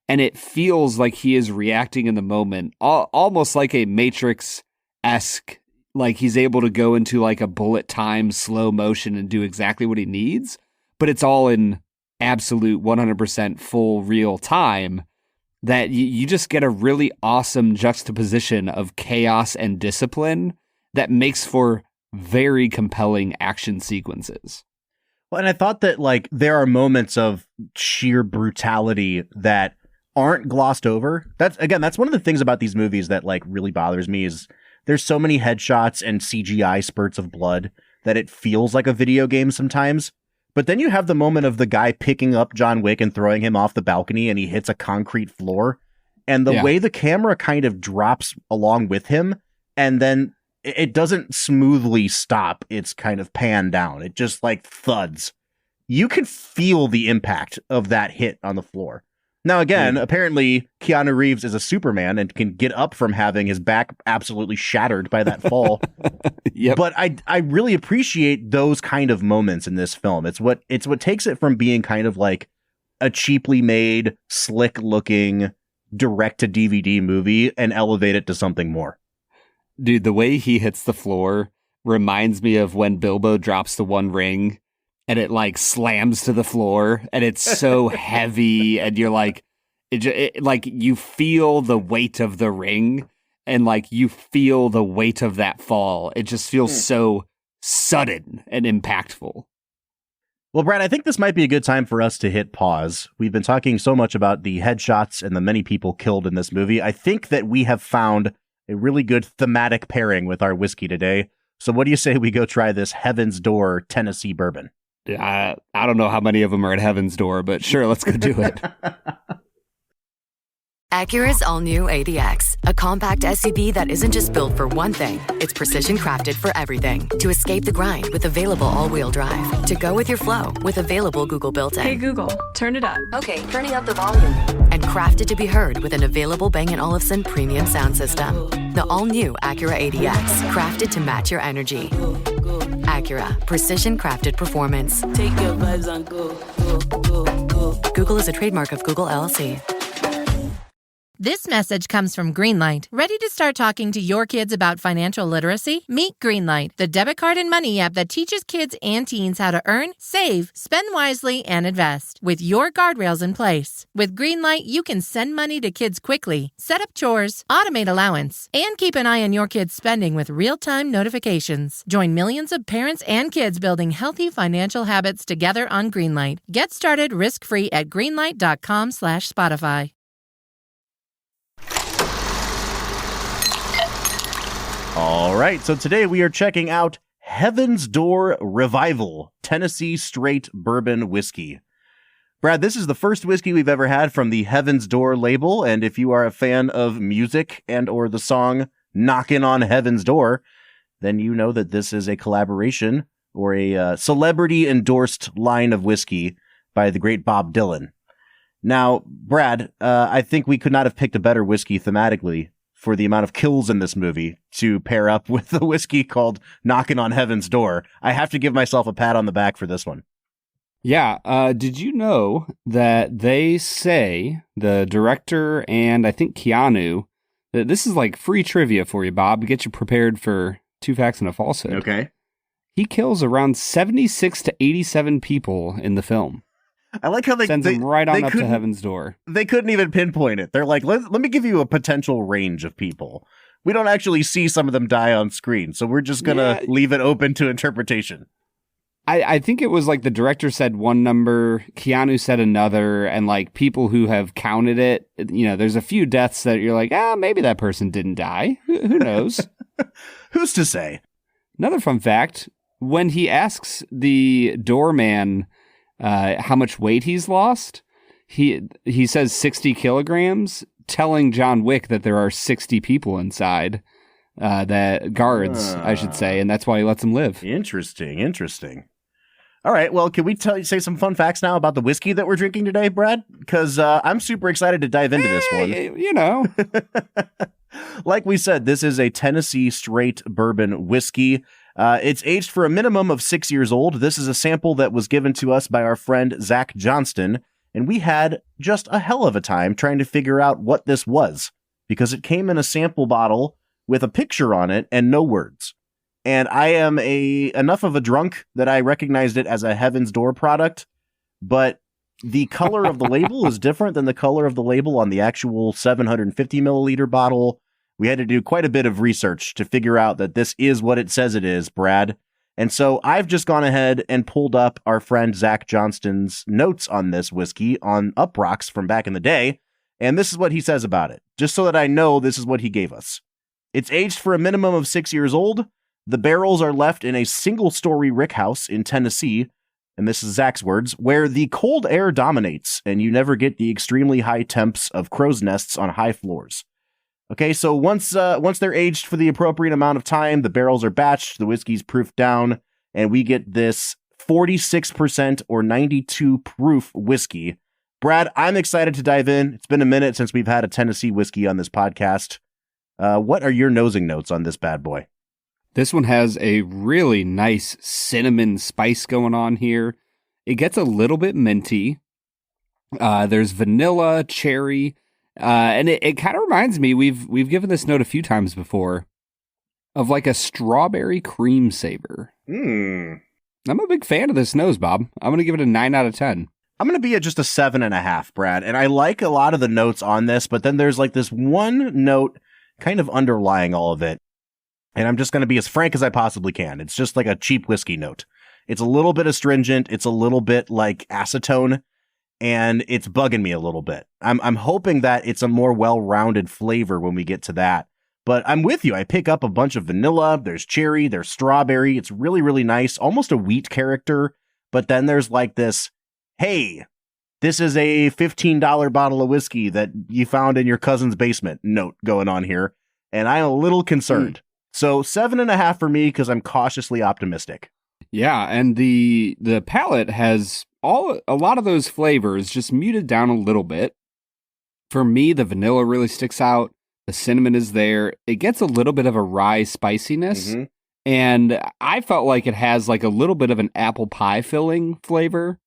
[SPEAKER 3] And it feels like he is reacting in the moment, almost like a Matrix-esque, like he's able to go into like a bullet time slow motion and do exactly what he needs, but it's all in absolute 100% full real time that you just get a really awesome juxtaposition of chaos and discipline that makes for very compelling action sequences.
[SPEAKER 4] Well, and I thought that like there are moments of sheer brutality that aren't glossed over. That's one of the things about these movies that like really bothers me is there's so many headshots and CGI spurts of blood that it feels like a video game sometimes. But then you have the moment of the guy picking up John Wick and throwing him off the balcony and he hits a concrete floor. And the way the camera kind of drops along with him and then it doesn't smoothly stop. It's kind of panned down. It just like thuds. You can feel the impact of that hit on the floor. Now, again, apparently Keanu Reeves is a Superman and can get up from having his back absolutely shattered by that fall. But I really appreciate those kind of moments in this film. It's what takes it from being kind of like a cheaply made, slick looking direct to DVD movie and elevate it to something more.
[SPEAKER 3] Dude, the way he hits the floor reminds me of when Bilbo drops the one ring and it like slams to the floor and it's so heavy and you're like, like you feel the weight of the ring and like you feel the weight of that fall. It just feels so sudden and impactful.
[SPEAKER 4] Well, Brad, I think this might be a good time for us to hit pause. We've been talking so much about the headshots and the many people killed in this movie. I think that we have found a really good thematic pairing with our whiskey today. So what do you say we go try this Heaven's Door Tennessee bourbon?
[SPEAKER 3] I don't know how many of them are at Heaven's Door, but sure, let's go do it.
[SPEAKER 6] Acura's all-new ADX, a compact SUV that isn't just built for one thing. It's precision-crafted for everything. To escape the grind with available all-wheel drive. To go with your flow with available Google built-in.
[SPEAKER 7] Hey Google, turn it up.
[SPEAKER 6] Okay, turning up the volume. And crafted to be heard with an available Bang & Olufsen premium sound system. The all-new Acura ADX, crafted to match your energy. Acura, precision-crafted performance.
[SPEAKER 8] Take your vibes on go.
[SPEAKER 6] Google is a trademark of Google LLC.
[SPEAKER 9] This message comes from Greenlight. Ready to start talking to your kids about financial literacy? Meet Greenlight, the debit card and money app that teaches kids and teens how to earn, save, spend wisely, and invest with your guardrails in place. With Greenlight, you can send money to kids quickly, set up chores, automate allowance, and keep an eye on your kids' spending with real-time notifications. Join millions of parents and kids building healthy financial habits together on Greenlight. Get started risk-free at greenlight.com/Spotify.
[SPEAKER 4] All right, so today we are checking out Heaven's Door Revival Tennessee Straight Bourbon Whiskey. Brad, this is the first whiskey we've ever had from the Heaven's Door label, and if you are a fan of music and or the song Knockin' on Heaven's Door, then you know that this is a collaboration or a celebrity-endorsed line of whiskey by the great Bob Dylan. Now, Brad, I think we could not have picked a better whiskey thematically for the amount of kills in this movie to pair up with a whiskey called Knockin' on Heaven's Door. I have to give myself a pat on the back for this one.
[SPEAKER 3] Yeah. Did you know that they say, the director and I think Keanu, that this is like free trivia for you, Bob, to get you prepared for 2 facts and a falsehood.
[SPEAKER 4] Okay.
[SPEAKER 3] He kills around 76 to 87 people in the film.
[SPEAKER 4] I like how
[SPEAKER 3] sends him right on up to heaven's door.
[SPEAKER 4] They couldn't even pinpoint it. They're like, let me give you a potential range of people. We don't actually see some of them die on screen, so we're just going to leave it open to interpretation.
[SPEAKER 3] I think it was like the director said one number, Keanu said another, and like people who have counted it, there's a few deaths that you're like, maybe that person didn't die. Who knows?
[SPEAKER 4] Who's to say?
[SPEAKER 3] Another fun fact, when he asks the doorman how much weight he's lost, he says 60 kilograms, telling John Wick that there are 60 people inside, that guards, I should say, and that's why he lets him live.
[SPEAKER 4] Interesting. All right, well, can we say some fun facts now about the whiskey that we're drinking today, Brad? Because I'm super excited to dive into this one. Like we said, this is a Tennessee straight bourbon whiskey. It's aged for a minimum of 6 years old. This is a sample that was given to us by our friend Zach Johnston, and we had just a hell of a time trying to figure out what this was, because it came in a sample bottle with a picture on it and no words. And I am enough of a drunk that I recognized it as a Heaven's Door product, but the color of the label is different than the color of the label on the actual 750 milliliter bottle. We had to do quite a bit of research to figure out that this is what it says it is, Brad. And so I've just gone ahead and pulled up our friend Zach Johnston's notes on this whiskey on Uprocks from back in the day. And this is what he says about it, just so that I know this is what he gave us. It's aged for a minimum of 6 years old. The barrels are left in a single-story rickhouse in Tennessee, and this is Zach's words, where the cold air dominates, and you never get the extremely high temps of crow's nests on high floors. Okay, so once they're aged for the appropriate amount of time, the barrels are batched, the whiskey's proofed down, and we get this 46% or 92 proof whiskey. Brad, I'm excited to dive in. It's been a minute since we've had a Tennessee whiskey on this podcast. What are your nosing notes on this bad boy?
[SPEAKER 3] This one has a really nice cinnamon spice going on here. It gets a little bit minty. There's vanilla, cherry, and it kind of reminds me, we've given this note a few times before, of like a strawberry cream savor. I'm a big fan of this nose, Bob. I'm going to give it a 9 out of 10.
[SPEAKER 4] I'm going to be at just a 7.5, Brad. And I like a lot of the notes on this, but then there's like this one note kind of underlying all of it. And I'm just going to be as frank as I possibly can. It's just like a cheap whiskey note. It's a little bit astringent. It's a little bit like acetone, and it's bugging me a little bit. I'm hoping that it's a more well-rounded flavor when we get to that. But I'm with you. I pick up a bunch of vanilla. There's cherry. There's strawberry. It's really, really nice. Almost a wheat character. But then there's like this, hey, this is a $15 bottle of whiskey that you found in your cousin's basement note going on here. And I'm a little concerned. So 7.5 for me because I'm cautiously optimistic.
[SPEAKER 3] Yeah, and the palate has a lot of those flavors just muted down a little bit. For me, the vanilla really sticks out. The cinnamon is there. It gets a little bit of a rye spiciness. And I felt like it has like a little bit of an apple pie filling flavor.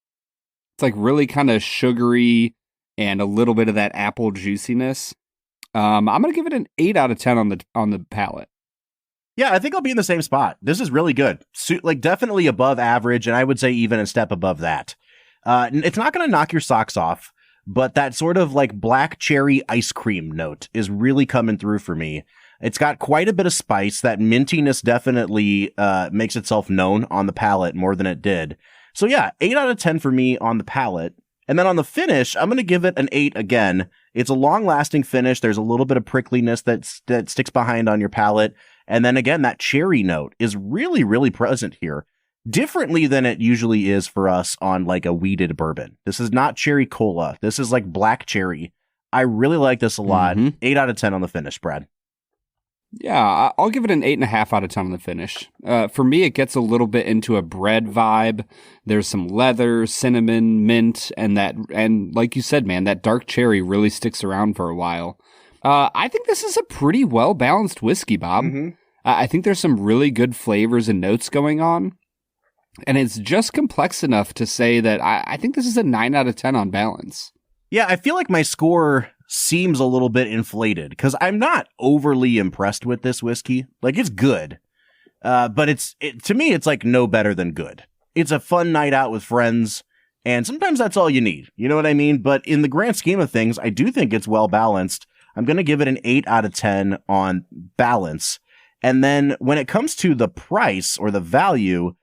[SPEAKER 3] It's like really kind of sugary and a little bit of that apple juiciness. I'm going to give it an 8 out of 10 on the palate.
[SPEAKER 4] Yeah, I think I'll be in the same spot. This is really good. Like definitely above average, and I would say even a step above that. It's not going to knock your socks off, but that sort of like black cherry ice cream note is really coming through for me. It's got quite a bit of spice. That mintiness definitely makes itself known on the palate more than it did. So yeah, 8 out of 10 for me on the palate. And then on the finish, I'm going to give it an 8 again. It's a long-lasting finish. There's a little bit of prickliness that sticks behind on your palate. And then again, that cherry note is really, really present here. Differently than it usually is for us on like a wheated bourbon. This is not cherry cola. This is like black cherry. I really like this a lot. 8 out of 10 on the finish, Brad.
[SPEAKER 3] Yeah, I'll give it an 8.5 out of 10 on the finish. For me, it gets a little bit into a bread vibe. There's some leather, cinnamon, mint, and like you said, man, that dark cherry really sticks around for a while. I think this is a pretty well-balanced whiskey, Bob. I think there's some really good flavors and notes going on. And it's just complex enough to say that I think this is a 9 out of 10 on balance.
[SPEAKER 4] Yeah, I feel like my score seems a little bit inflated because I'm not overly impressed with this whiskey. Like, it's good. But to me, it's like no better than good. It's a fun night out with friends. And sometimes that's all you need. You know what I mean? But in the grand scheme of things, I do think it's well balanced. I'm going to give it an 8 out of 10 on balance. And then when it comes to the price or the value,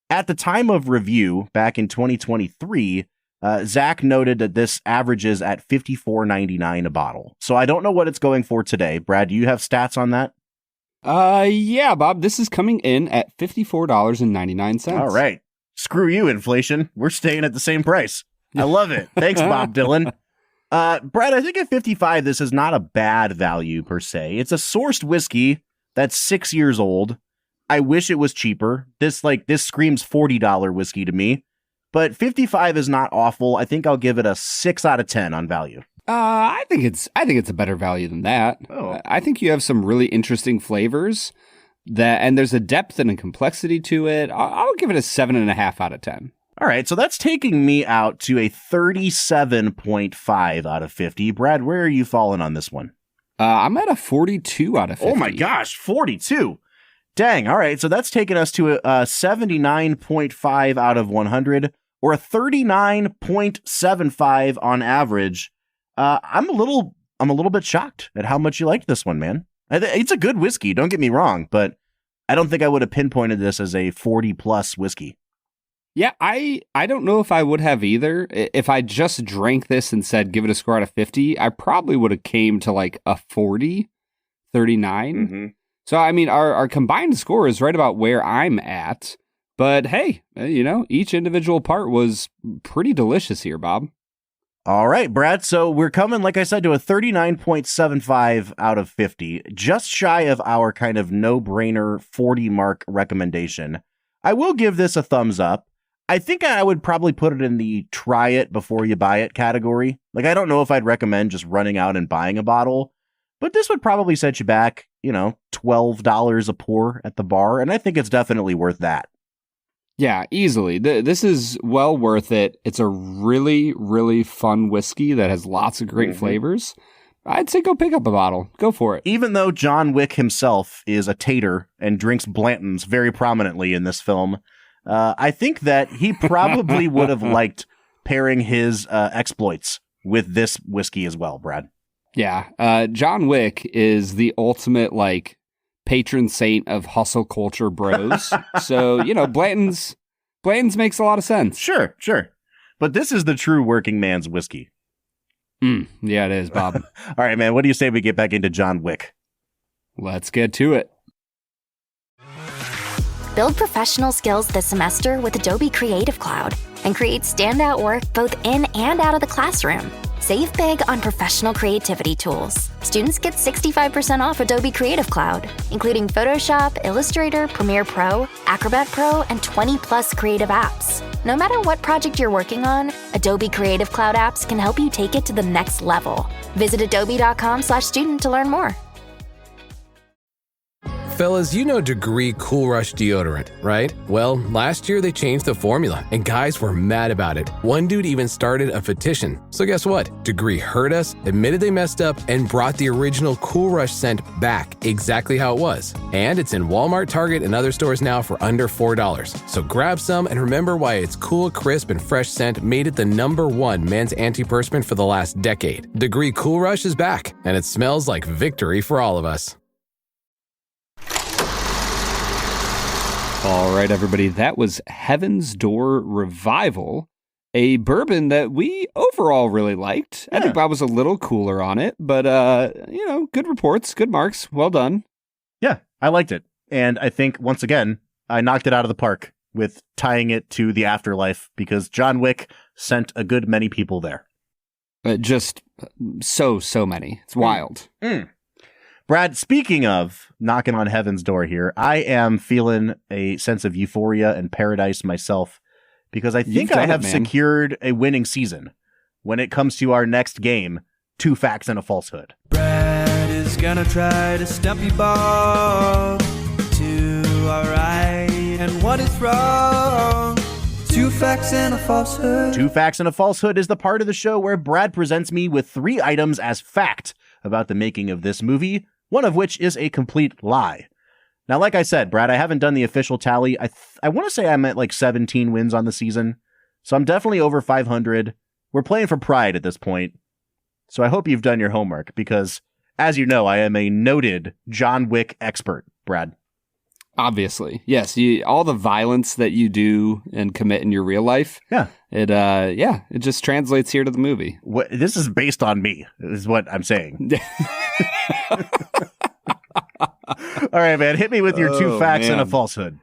[SPEAKER 4] at the time of review back in 2023, Zach noted that this averages at $54.99 a bottle. So I don't know what it's going for today. Brad, do you have stats on that?
[SPEAKER 3] Yeah, Bob, this is coming in at $54.99.
[SPEAKER 4] All right. Screw you, inflation. We're staying at the same price. I love it. Thanks, Bob Dylan. Brad, I think at 55, this is not a bad value per se. It's a sourced whiskey that's 6 years old. I wish it was cheaper. This screams $40 whiskey to me. But 55 is not awful. I think I'll give it a 6 out of 10 on value.
[SPEAKER 3] I think it's a better value than that.
[SPEAKER 4] Oh.
[SPEAKER 3] I think you have some really interesting flavors and there's a depth and a complexity to it. I'll give it a 7.5 out of 10.
[SPEAKER 4] All right, so that's taking me out to a 37.5 out of 50. Brad, where are you falling on this one?
[SPEAKER 3] I'm at a 42 out of 50.
[SPEAKER 4] Oh my gosh, 42. Dang, all right, so that's taking us to a 79.5 out of 100, or a 39.75 on average. I'm a little bit shocked at how much you liked this one, man. It's a good whiskey, don't get me wrong, but I don't think I would have pinpointed this as a 40-plus whiskey.
[SPEAKER 3] Yeah, I don't know if I would have either. If I just drank this and said give it a score out of 50, I probably would have came to like a 40, 39.
[SPEAKER 4] Mm-hmm.
[SPEAKER 3] So, I mean, our combined score is right about where I'm at. But hey, each individual part was pretty delicious here, Bob.
[SPEAKER 4] All right, Brad. So we're coming, like I said, to a 39.75 out of 50, just shy of our kind of no-brainer 40 mark recommendation. I will give this a thumbs up. I think I would probably put it in the try it before you buy it category. Like, I don't know if I'd recommend just running out and buying a bottle, but this would probably set you back, $12 a pour at the bar. And I think it's definitely worth that.
[SPEAKER 3] Yeah, easily. This is well worth it. It's a really, really fun whiskey that has lots of great flavors. I'd say go pick up a bottle. Go for it.
[SPEAKER 4] Even though John Wick himself is a tater and drinks Blanton's very prominently in this film, I think that he probably would have liked pairing his exploits with this whiskey as well, Brad.
[SPEAKER 3] Yeah. John Wick is the ultimate, patron saint of hustle culture bros. So, Blanton's makes a lot of sense.
[SPEAKER 4] Sure. But this is the true working man's whiskey.
[SPEAKER 3] Yeah, it is, Bob.
[SPEAKER 4] All right, man. What do you say we get back into John Wick?
[SPEAKER 3] Let's get to it.
[SPEAKER 7] Build professional skills this semester with Adobe Creative Cloud and create standout work both in and out of the classroom. Save big on professional creativity tools. Students get 65% off Adobe Creative Cloud, including Photoshop, Illustrator, Premiere Pro, Acrobat Pro, and 20+ creative apps. No matter what project you're working on, Adobe Creative Cloud apps can help you take it to the next level. Visit adobe.com/student to learn more.
[SPEAKER 10] Fellas, Degree Cool Rush deodorant, right? Well, last year they changed the formula, and guys were mad about it. One dude even started a petition. So guess what? Degree heard us, admitted they messed up, and brought the original Cool Rush scent back exactly how it was. And it's in Walmart, Target, and other stores now for under $4. So grab some and remember why its cool, crisp, and fresh scent made it the #1 men's antiperspirant for the last decade. Degree Cool Rush is back, and it smells like victory for all of us.
[SPEAKER 3] All right, everybody, that was Heaven's Door Revival, a bourbon that we overall really liked. Yeah. I think Bob was a little cooler on it, but, good reports, good marks, well done.
[SPEAKER 4] Yeah, I liked it. And I think, once again, I knocked it out of the park with tying it to the afterlife because John Wick sent a good many people there.
[SPEAKER 3] Just so many. It's wild.
[SPEAKER 4] Brad, speaking of knocking on heaven's door here, I am feeling a sense of euphoria and paradise myself because I think I have secured a winning season when it comes to our next game, 2 Facts and a Falsehood.
[SPEAKER 5] Brad is gonna try to stump you, Bob, to our right and what is wrong. 2 Facts and a Falsehood.
[SPEAKER 4] 2 Facts and a Falsehood is the part of the show where Brad presents me with 3 items as fact about the making of this movie, one of which is a complete lie. Now, like I said, Brad, I haven't done the official tally. I want to say I'm at 17 wins on the season. So I'm definitely over 500. We're playing for pride at this point. So I hope you've done your homework because, as you know, I am a noted John Wick expert, Brad.
[SPEAKER 3] Obviously. Yes. All the violence that you do and commit in your real life.
[SPEAKER 4] Yeah.
[SPEAKER 3] It just translates here to the movie.
[SPEAKER 4] This is based on me, is what I'm saying. All right, man. Hit me with your two facts and a falsehood.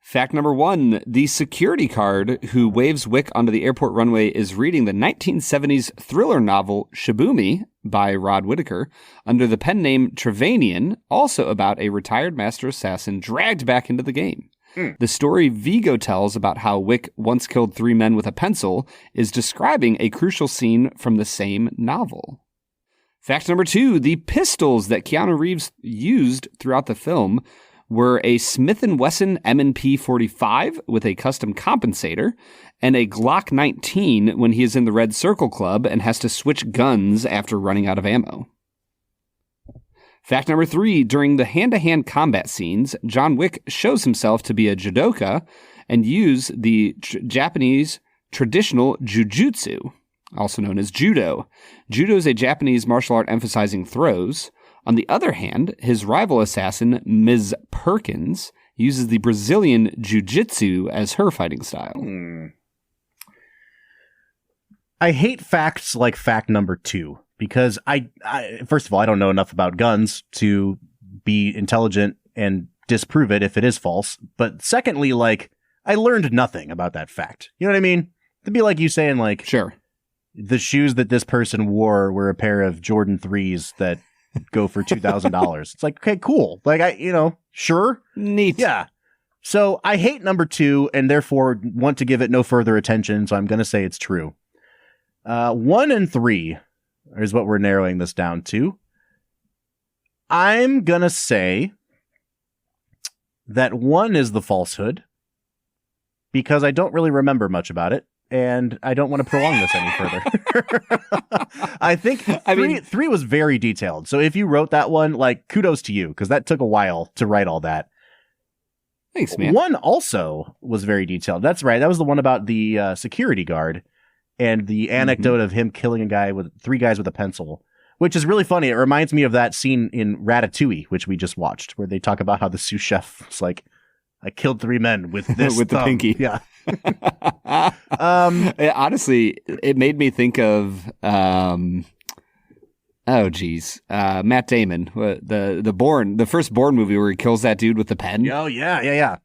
[SPEAKER 3] Fact number 1, the security guard who waves Wick onto the airport runway is reading the 1970s thriller novel Shibumi by Rod Whitaker under the pen name Trevanian, also about a retired master assassin dragged back into the game. The story Vigo tells about how Wick once killed 3 men with a pencil is describing a crucial scene from the same novel. Fact number 2, the pistols that Keanu Reeves used throughout the film were a Smith & Wesson M&P 45 with a custom compensator and a Glock 19 when he is in the Red Circle Club and has to switch guns after running out of ammo. Fact number 3, during the hand-to-hand combat scenes, John Wick shows himself to be a judoka and use the Japanese traditional jujutsu, also known as judo. Judo is a Japanese martial art emphasizing throws. On the other hand, his rival assassin, Ms. Perkins, uses the Brazilian jiu-jitsu as her fighting style.
[SPEAKER 4] I hate facts like fact number 2 because I first of all, I don't know enough about guns to be intelligent and disprove it if it is false. But secondly, like, I learned nothing about that fact. You know what I mean? It'd be like you saying, like,
[SPEAKER 3] sure,
[SPEAKER 4] the shoes that this person wore were a pair of Jordan 3s that go for $2,000. It's like, okay, cool. Like, sure.
[SPEAKER 3] Neat.
[SPEAKER 4] Yeah. So I hate number 2 and therefore want to give it no further attention. So I'm going to say it's true. 1 and 3 is what we're narrowing this down to. I'm going to say that 1 is the falsehood because I don't really remember much about it. And I don't want to prolong this any further. I think three was very detailed. So if you wrote that one, like, kudos to you, because that took a while to write all that.
[SPEAKER 3] Thanks, man.
[SPEAKER 4] 1 also was very detailed. That's right. That was the one about the security guard and the anecdote of him killing a guy with 3 guys with a pencil, which is really funny. It reminds me of that scene in Ratatouille, which we just watched, where they talk about how the sous chef was like, I killed 3 men with this
[SPEAKER 3] with the pinky.
[SPEAKER 4] Yeah.
[SPEAKER 3] Honestly, it made me think of Matt Damon, the first Bourne movie where he kills that dude with the pen.
[SPEAKER 4] Oh yeah.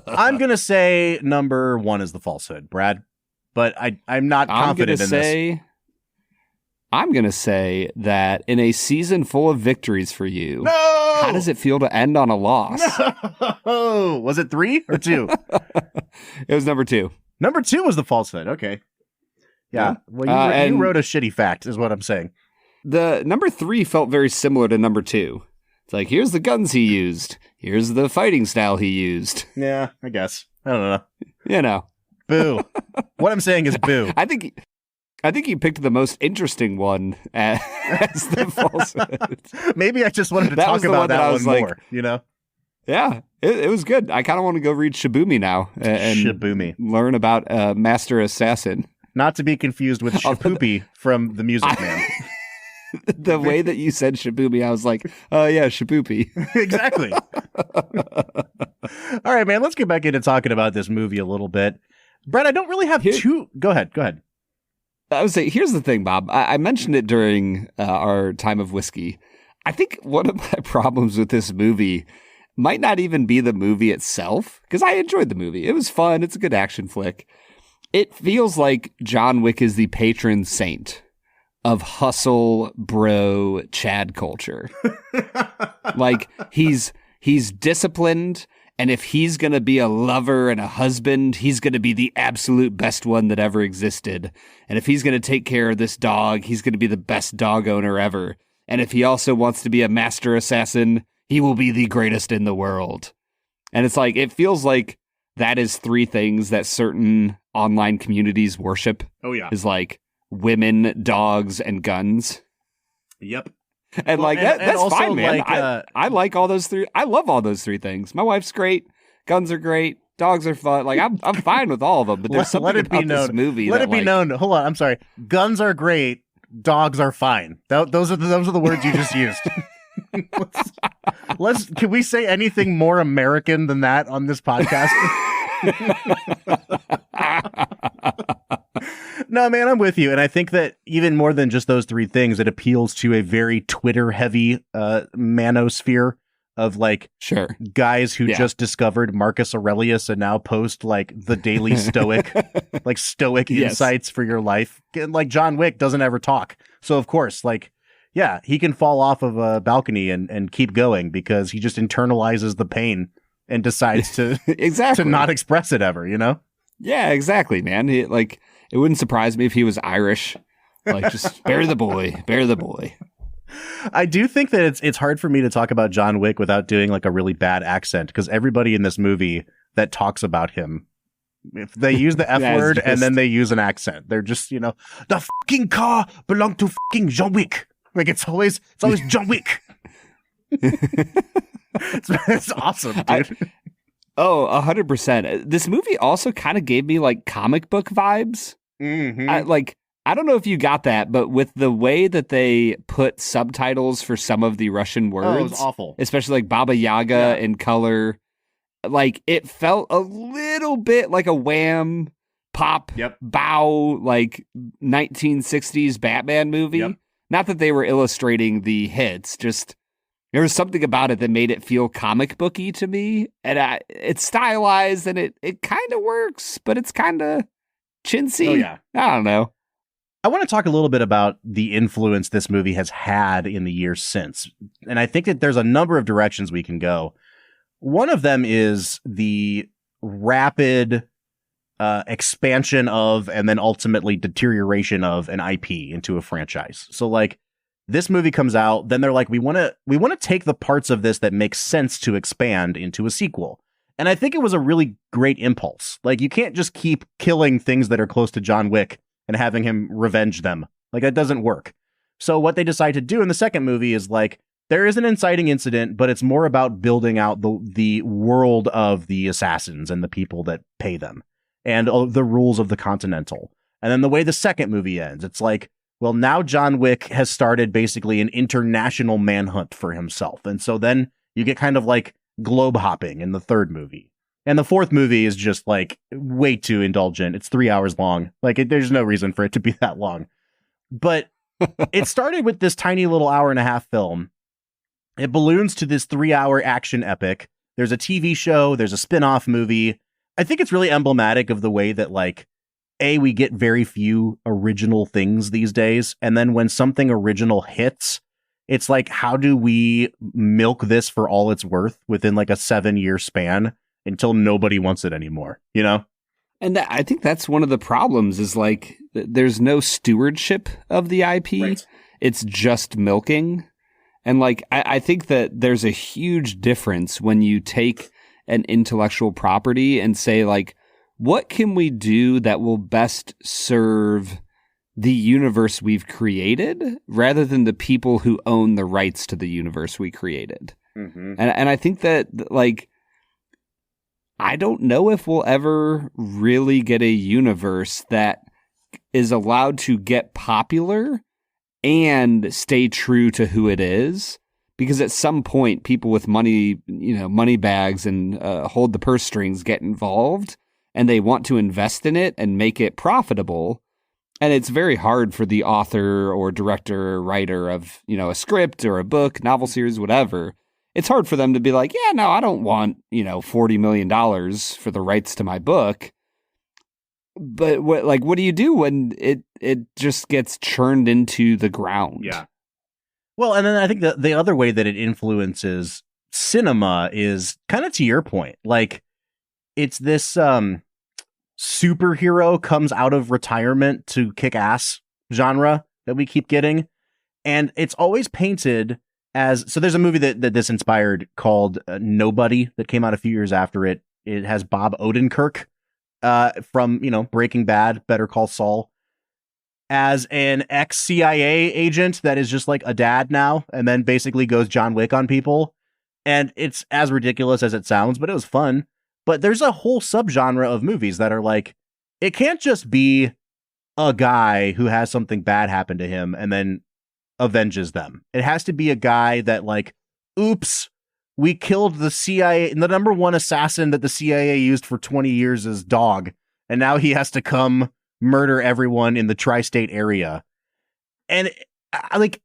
[SPEAKER 4] I'm gonna say number 1 is the falsehood, Brad, but I'm not confident in this.
[SPEAKER 3] I'm going to say that in a season full of victories for you, how does it feel to end on a loss?
[SPEAKER 4] No! Was it 3 or 2?
[SPEAKER 3] It was number 2.
[SPEAKER 4] Number 2 was the falsehood. Okay. Yeah. Well, you wrote a shitty fact is what I'm saying.
[SPEAKER 3] The number 3 felt very similar to number 2. It's like, here's the guns he used. Here's the fighting style he used.
[SPEAKER 4] Yeah, I guess. I don't know.
[SPEAKER 3] You know.
[SPEAKER 4] Boo. What I'm saying is boo.
[SPEAKER 3] I think you picked the most interesting one as the falsehood.
[SPEAKER 4] Maybe I just wanted to talk about that one more, you know?
[SPEAKER 3] Yeah, it was good. I kind of want to go read Shibumi now and learn about Master Assassin.
[SPEAKER 4] Not to be confused with Shapoopy from The Music Man.
[SPEAKER 3] The way that you said Shibumi, I was like, oh yeah, Shapoopy.
[SPEAKER 4] Exactly. All right, man, let's get back into talking about this movie a little bit. Brett, I don't really have two. Go ahead.
[SPEAKER 3] I would say, here's the thing, Bob. I mentioned it during our time of whiskey. I think one of my problems with this movie might not even be the movie itself, because I enjoyed the movie. It was fun. It's a good action flick. It feels like John Wick is the patron saint of hustle bro Chad culture. Like, he's disciplined, and if he's going to be a lover and a husband, he's going to be the absolute best one that ever existed. And if he's going to take care of this dog, he's going to be the best dog owner ever. And if he also wants to be a master assassin, he will be the greatest in the world. And it's like, it feels like that is 3 things that certain online communities worship.
[SPEAKER 4] Oh, yeah.
[SPEAKER 3] Is like women, dogs, and guns.
[SPEAKER 4] Yep.
[SPEAKER 3] And
[SPEAKER 4] well,
[SPEAKER 3] like, that's
[SPEAKER 4] also
[SPEAKER 3] fine, man.
[SPEAKER 4] Like,
[SPEAKER 3] I like all those 3. I love all those 3 things. My wife's great. Guns are great. dogs are fun. Like I'm fine with all of them, but there's something about this movie.
[SPEAKER 4] Let it be known. Hold on, I'm sorry. Guns are great. Dogs are fine. Those are the words you just used. Can we say anything more American than that on this podcast? No, man, I'm with you. And I think that even more than just those three things, it appeals to a very Twitter heavy manosphere of like guys who just discovered Marcus Aurelius and now post like the daily stoic insights for your life. Like John Wick doesn't ever talk. So of course, like, yeah, he can fall off of a balcony and keep going because he just internalizes the pain and decides to to not express it ever, you know?
[SPEAKER 3] Yeah, exactly, man. It wouldn't surprise me if he was Irish. Like, just bury the boy, bury the boy.
[SPEAKER 4] I do think that it's hard for me to talk about John Wick without doing like a really bad accent because everybody in this movie that talks about him, if they use the F word and then they use an accent, they're just, you know, the fucking car belonged to fucking John Wick. Like it's always John Wick. It's awesome, dude.
[SPEAKER 3] 100%. This movie also kind of gave me like comic book vibes.
[SPEAKER 4] Mm-hmm.
[SPEAKER 3] I don't know if you got that, but with the way that they put subtitles for some of the Russian words,
[SPEAKER 4] it was awful.
[SPEAKER 3] Especially like Baba Yaga in color, like it felt a little bit like a Wham pop bow, like 1960s Batman movie.
[SPEAKER 4] Yep.
[SPEAKER 3] Not that they were illustrating the hits, just there was something about it that made it feel comic booky to me. And it's stylized and it kind of works, but it's kind of chintzy.
[SPEAKER 4] Oh, yeah.
[SPEAKER 3] I don't know.
[SPEAKER 4] I want to talk a little bit about the influence this movie has had in the years since. And I think that there's a number of directions we can go. One of them is the rapid expansion of and then ultimately deterioration of an IP into a franchise. So like this movie comes out, then they're like, we want to take the parts of this that make sense to expand into a sequel. And I think it was a really great impulse. Like you can't just keep killing things that are close to John Wick and having him revenge them. Like that doesn't work. So what they decide to do in the second movie is like, there is an inciting incident, but it's more about building out the world of the assassins and the people that pay them and the rules of the Continental. And then the way the second movie ends, it's like, well, now John Wick has started basically an international manhunt for himself. And so then you get kind of like globe hopping in the third movie. And the fourth movie is just like way too indulgent. It's 3 hours long. Like there's no reason for it to be that long. But it started with this tiny little hour and a half film. It balloons to this 3-hour action epic. There's a TV show. There's a spin-off movie. I think it's really emblematic of the way that like, we get very few original things these days. And then when something original hits, it's like, how do we milk this for all it's worth within like a 7-year span? Until nobody wants it anymore, you know?
[SPEAKER 3] And I think that's one of the problems is like, there's no stewardship of the IP. Right. It's just milking. And like, I think that there's a huge difference when you take an intellectual property and say like, what can we do that will best serve the universe we've created rather than the people who own the rights to the universe we created? Mm-hmm. And I think that like, I don't know if we'll ever really get a universe that is allowed to get popular and stay true to who it is. Because at some point, people with money, money bags and hold the purse strings get involved and they want to invest in it and make it profitable. And it's very hard for the author or director or writer of, a script or a book, novel series, whatever. It's hard for them to be like, yeah, no, I don't want, $40 million for the rights to my book. But what do you do when it just gets churned into the ground?
[SPEAKER 4] Yeah. Well, and then I think the other way that it influences cinema is kind of to your point. Like it's this superhero comes out of retirement to kick ass genre that we keep getting. And it's always painted so there's a movie that this inspired called Nobody that came out a few years after it. It has Bob Odenkirk from, Breaking Bad, Better Call Saul, as an ex-CIA agent that is just like a dad now and then basically goes John Wick on people. And it's as ridiculous as it sounds, but it was fun. But there's a whole subgenre of movies that are like, it can't just be a guy who has something bad happen to him and then avenges them. It has to be a guy that like, oops, we killed the CIA, the number one assassin that the CIA used for 20 years as dog. And now he has to come murder everyone in the tri-state area. And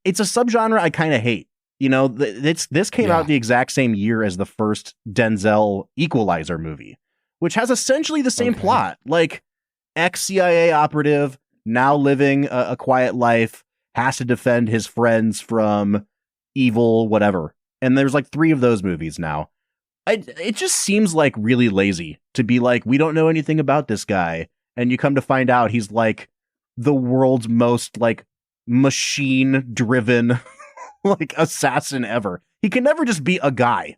[SPEAKER 4] it's a subgenre I kind of hate. You know, this came out the exact same year as the first Denzel Equalizer movie, which has essentially the same plot. Like, ex-CIA operative, now living a quiet life, has to defend his friends from evil whatever. And there's like 3 of those movies now. It just seems like really lazy to be like, we don't know anything about this guy. And you come to find out he's like the world's most like machine-driven like assassin ever. He can never just be a guy.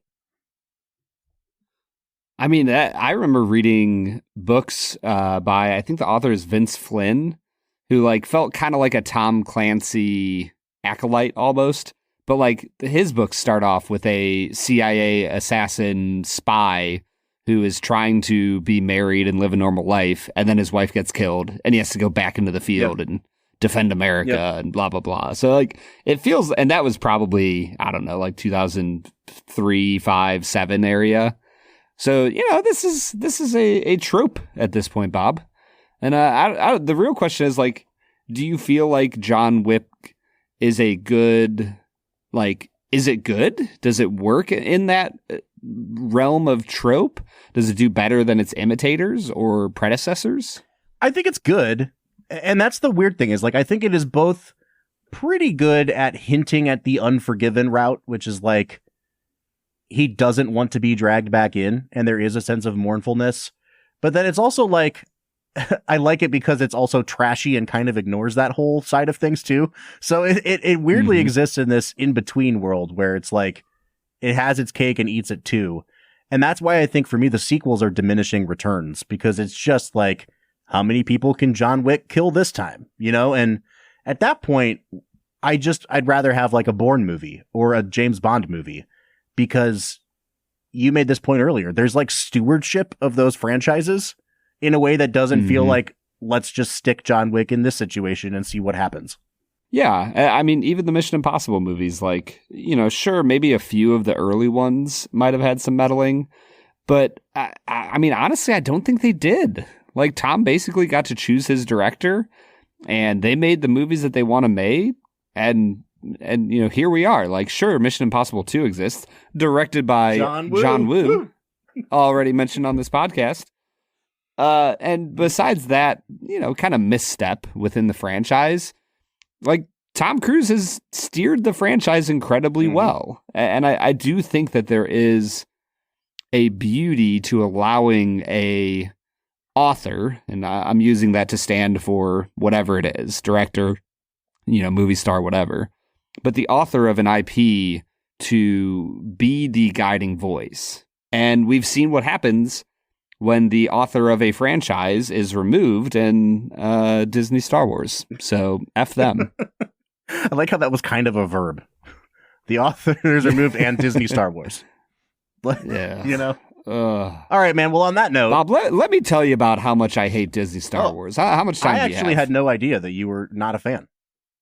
[SPEAKER 3] I mean, I remember reading books by, I think the author is Vince Flynn, who like felt kind of like a Tom Clancy acolyte almost. But like his books start off with a CIA assassin spy who is trying to be married and live a normal life. And then his wife gets killed and he has to go back into the field and defend America and blah, blah, blah. So like it feels, and that was probably, I don't know, like 2003, 5, 7 area. So, you know, this is a trope at this point, Bob. And the real question is like, do you feel like John Wick is a good, like, is it good? Does it work in that realm of trope? Does it do better than its imitators or predecessors?
[SPEAKER 4] I think it's good. And that's the weird thing is like, I think it is both pretty good at hinting at the Unforgiven route, which is like, he doesn't want to be dragged back in. And there is a sense of mournfulness, but then it's also like, I like it because it's also trashy and kind of ignores that whole side of things too. So it weirdly exists in this in-between world where it's like, it has its cake and eats it too. And that's why I think for me, the sequels are diminishing returns, because it's just like, how many people can John Wick kill this time? You know? And at that point, I'd rather have like a Bourne movie or a James Bond movie, because you made this point earlier. There's like stewardship of those franchises in a way that doesn't feel like, let's just stick John Wick in this situation and see what happens.
[SPEAKER 3] Yeah. I mean, even the Mission Impossible movies, like, you know, sure, maybe a few of the early ones might have had some meddling, but I mean, honestly, I don't think they did. Like, Tom basically got to choose his director, and they made the movies that they want to make, and you know, here we are. Like, sure, Mission Impossible 2 exists, directed by John Woo. Already mentioned on this podcast. And besides that, you know, kind of misstep within the franchise, like, Tom Cruise has steered the franchise incredibly well. And I do think that there is a beauty to allowing a author, and I'm using that to stand for whatever it is, director, you know, movie star, whatever, but the author of an IP to be the guiding voice. And we've seen what happens when the author of a franchise is removed in Disney Star Wars. So F them.
[SPEAKER 4] I like how that was kind of a verb. The author is removed and Disney Star Wars.
[SPEAKER 3] Yeah.
[SPEAKER 4] You know? All right, man. Well, on that note,
[SPEAKER 3] Bob, let me tell you about how much I hate Disney Star Wars. How much time do you have? I
[SPEAKER 4] actually had no idea that you were not a fan.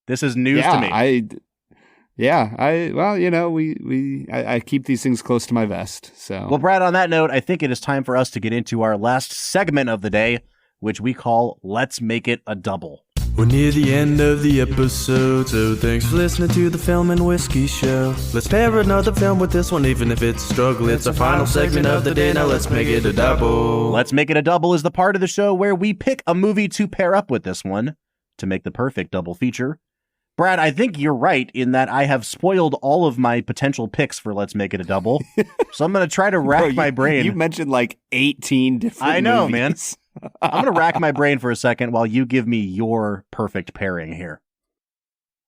[SPEAKER 4] This is news to me.
[SPEAKER 3] Well, you know, I keep these things close to my vest. So,
[SPEAKER 4] well, Brad, on that note, I think it is time for us to get into our last segment of the day, which we call Let's Make It a Double.
[SPEAKER 5] We're near the end of the episode, so thanks for listening to the Film and Whiskey Show. Let's pair another film with this one, even if it's a struggle. It's our final segment of the day, now let's make it a double.
[SPEAKER 4] Let's Make It a Double is the part of the show where we pick a movie to pair up with this one to make the perfect double feature. Brad, I think you're right in that I have spoiled all of my potential picks for Let's Make It a Double. So I'm going to try to rack my brain.
[SPEAKER 3] You mentioned like 18 different
[SPEAKER 4] I know,
[SPEAKER 3] movies.
[SPEAKER 4] Man. I'm going to rack my brain for a second while you give me your perfect pairing here.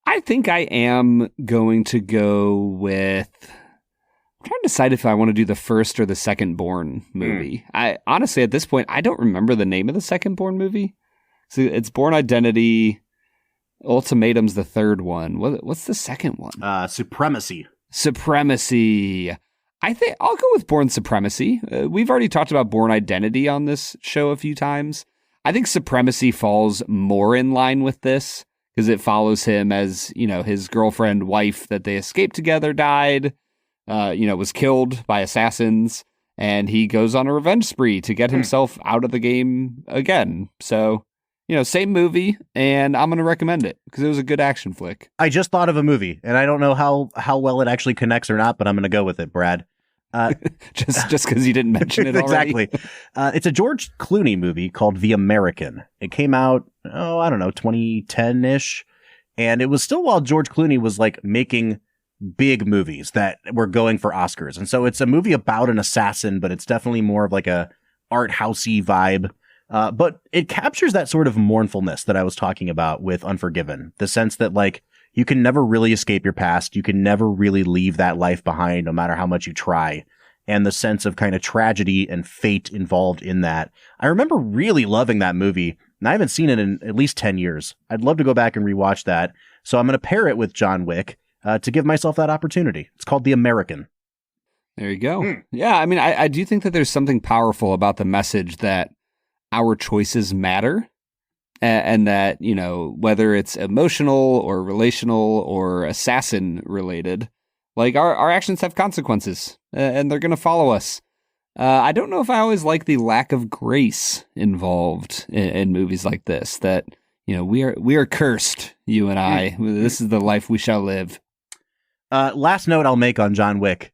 [SPEAKER 3] I think I am going to go with... I'm trying to decide if I want to do the first or the second Bourne movie. I honestly, at this point, I don't remember the name of the second Bourne movie. So it's Bourne Identity... Ultimatum's the third one. What's the second one?
[SPEAKER 4] Supremacy.
[SPEAKER 3] Supremacy. I think I'll go with Bourne Supremacy. We've already talked about Bourne Identity on this show a few times. I think Supremacy falls more in line with this because it follows him as, his girlfriend, wife that they escaped together died, was killed by assassins, and he goes on a revenge spree to get himself out of the game again. So, same movie, and I'm going to recommend it because it was a good action flick.
[SPEAKER 4] I just thought of a movie, and I don't know how well it actually connects or not, but I'm going to go with it, Brad.
[SPEAKER 3] Just because you didn't mention it already.
[SPEAKER 4] Exactly. It's a George Clooney movie called The American. It came out, 2010-ish. And it was still while George Clooney was like making big movies that were going for Oscars. And so it's a movie about an assassin, but it's definitely more of like a art housey vibe. But it captures that sort of mournfulness that I was talking about with Unforgiven. The sense that like, you can never really escape your past. You can never really leave that life behind, no matter how much you try. And the sense of kind of tragedy and fate involved in that. I remember really loving that movie, and I haven't seen it in at least 10 years. I'd love to go back and rewatch that. So I'm going to pair it with John Wick to give myself that opportunity. It's called The American.
[SPEAKER 3] There you go. Yeah, I mean, I do think that there's something powerful about the message that our choices matter. And that, whether it's emotional or relational or assassin related, like our actions have consequences and they're going to follow us. I don't know if I always like the lack of grace involved in movies like this, that, we are cursed, you and I. This is the life we shall live.
[SPEAKER 4] Last note I'll make on John Wick.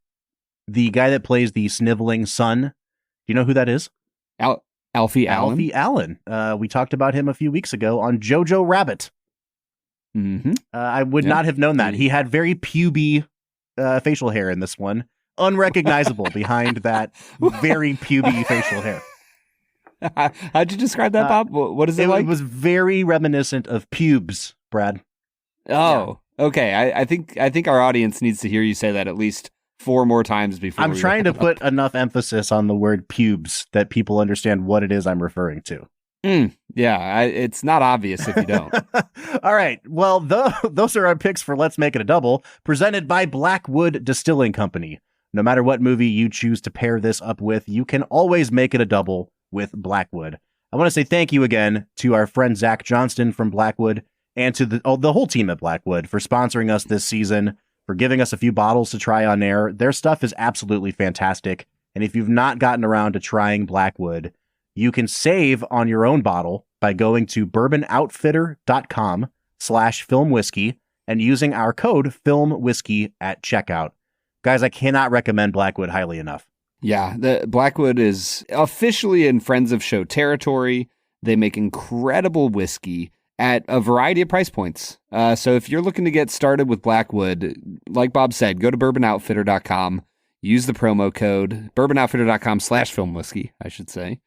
[SPEAKER 4] The guy that plays the sniveling son, do you know who that is?
[SPEAKER 3] Alfie Allen.
[SPEAKER 4] Alfie Allen. We talked about him a few weeks ago on Jojo Rabbit.
[SPEAKER 3] Mm-hmm.
[SPEAKER 4] I would not have known that. He had very puby facial hair in this one. Unrecognizable behind that very puby facial hair.
[SPEAKER 3] How'd you describe that, Bob? What is it like?
[SPEAKER 4] It was very reminiscent of pubes, Brad.
[SPEAKER 3] Oh, yeah. Okay. I think our audience needs to hear you say that at least 4 more times before.
[SPEAKER 4] I'm trying to put enough emphasis on the word pubes that people understand what it is I'm referring to.
[SPEAKER 3] Yeah, it's not obvious if you don't.
[SPEAKER 4] All right. Well, those are our picks for Let's Make It a Double, presented by Blackwood Distilling Company. No matter what movie you choose to pair this up with, you can always make it a double with Blackwood. I want to say thank you again to our friend Zach Johnston from Blackwood and to the whole team at Blackwood for sponsoring us this season, for giving us a few bottles to try on air. Their stuff is absolutely fantastic. And if you've not gotten around to trying Blackwood, you can save on your own bottle by going to bourbonoutfitter.com/filmwhiskey and using our code FILMWHISKEY at checkout. Guys, I cannot recommend Blackwood highly enough.
[SPEAKER 3] Yeah, the Blackwood is officially in Friends of Show territory. They make incredible whiskey at a variety of price points. So if you're looking to get started with Blackwood, like Bob said, go to bourbonoutfitter.com, use the promo code bourbonoutfitter.com/filmwhiskey, I should say,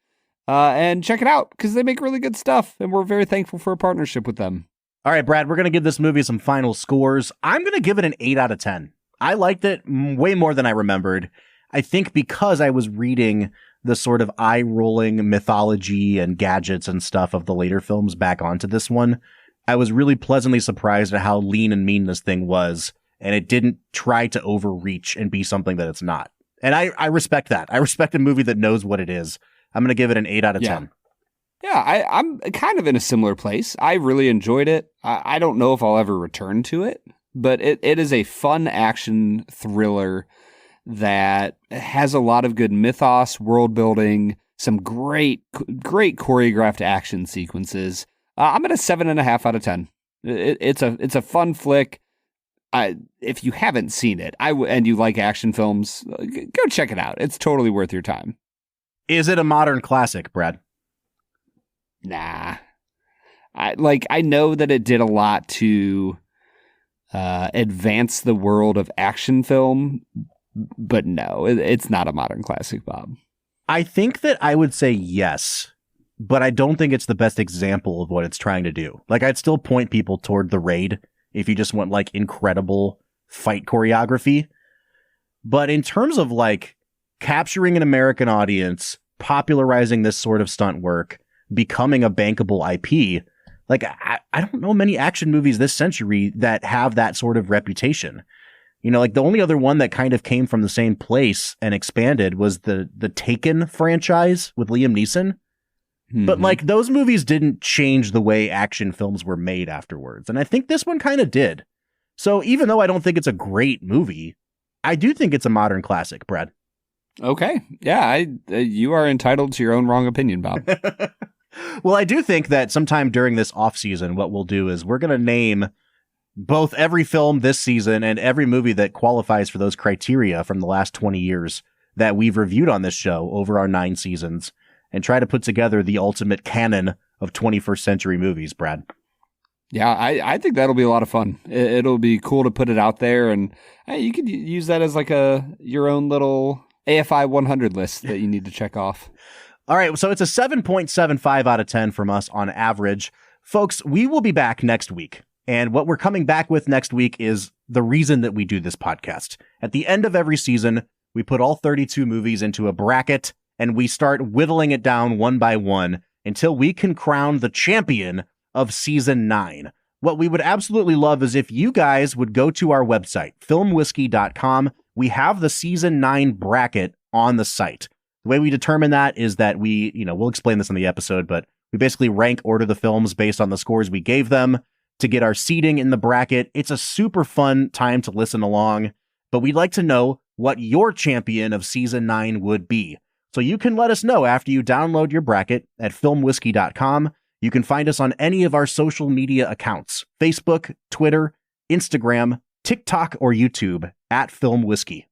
[SPEAKER 3] and check it out because they make really good stuff. And we're very thankful for a partnership with them.
[SPEAKER 4] All right, Brad, we're going to give this movie some final scores. I'm going to give it an 8 out of 10. I liked it way more than I remembered. I think because I was reading the sort of eye-rolling mythology and gadgets and stuff of the later films back onto this one, I was really pleasantly surprised at how lean and mean this thing was, and it didn't try to overreach and be something that it's not. And I respect that. I respect a movie that knows what it is. I'm going to give it an 8 out of 10.
[SPEAKER 3] Yeah, I'm kind of in a similar place. I really enjoyed it. I don't know if I'll ever return to it, but it is a fun action thriller that has a lot of good mythos, world building, some great choreographed action sequences. I'm at a 7.5 out of 10. It's a fun flick. If you haven't seen it, and you like action films, go check it out. It's totally worth your time.
[SPEAKER 4] Is it a modern classic, Brad?
[SPEAKER 3] Nah. I know that it did a lot to advance the world of action film, but no, it's not a modern classic, Bob.
[SPEAKER 4] I think that I would say yes, but I don't think it's the best example of what it's trying to do. Like, I'd still point people toward The Raid if you just want like incredible fight choreography. But in terms of like capturing an American audience, popularizing this sort of stunt work, becoming a bankable IP, like I don't know many action movies this century that have that sort of reputation. You know, like the only other one that kind of came from the same place and expanded was the Taken franchise with Liam Neeson. But like those movies didn't change the way action films were made afterwards. And I think this one kind of did. So even though I don't think it's a great movie, I do think it's a modern classic, Brad.
[SPEAKER 3] Okay. Yeah, you are entitled to your own wrong opinion, Bob.
[SPEAKER 4] Well, I do think that sometime during this off season, what we'll do is we're going to name both every film this season and every movie that qualifies for those criteria from the last 20 years that we've reviewed on this show over our 9 seasons and try to put together the ultimate canon of 21st century movies, Brad.
[SPEAKER 3] Yeah, I think that'll be a lot of fun. It'll be cool to put it out there, and you could use that as like your own little AFI 100 list that you need to check off.
[SPEAKER 4] All right, so it's a 7.75 out of 10 from us on average. Folks, we will be back next week. And what we're coming back with next week is the reason that we do this podcast. At the end of every season, we put all 32 movies into a bracket, and we start whittling it down one by one until we can crown the champion of season 9. What we would absolutely love is if you guys would go to our website, filmwhiskey.com. We have the season 9 bracket on the site. The way we determine that is that we'll explain this in the episode, but we basically rank order the films based on the scores we gave them to get our seating in the bracket. It's a super fun time to listen along, but we'd like to know what your champion of season 9 would be. So you can let us know after you download your bracket at filmwhiskey.com. You can find us on any of our social media accounts, Facebook, Twitter, Instagram, TikTok, or YouTube at Film Whiskey.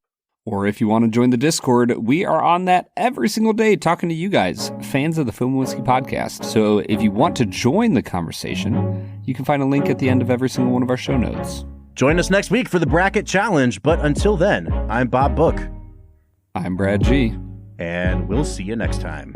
[SPEAKER 3] Or if you want to join the Discord, we are on that every single day talking to you guys, fans of the Film Whiskey podcast. So if you want to join the conversation, you can find a link at the end of every single one of our show notes.
[SPEAKER 4] Join us next week for the bracket challenge. But until then, I'm Bob Book.
[SPEAKER 3] I'm Brad G.
[SPEAKER 4] And we'll see you next time.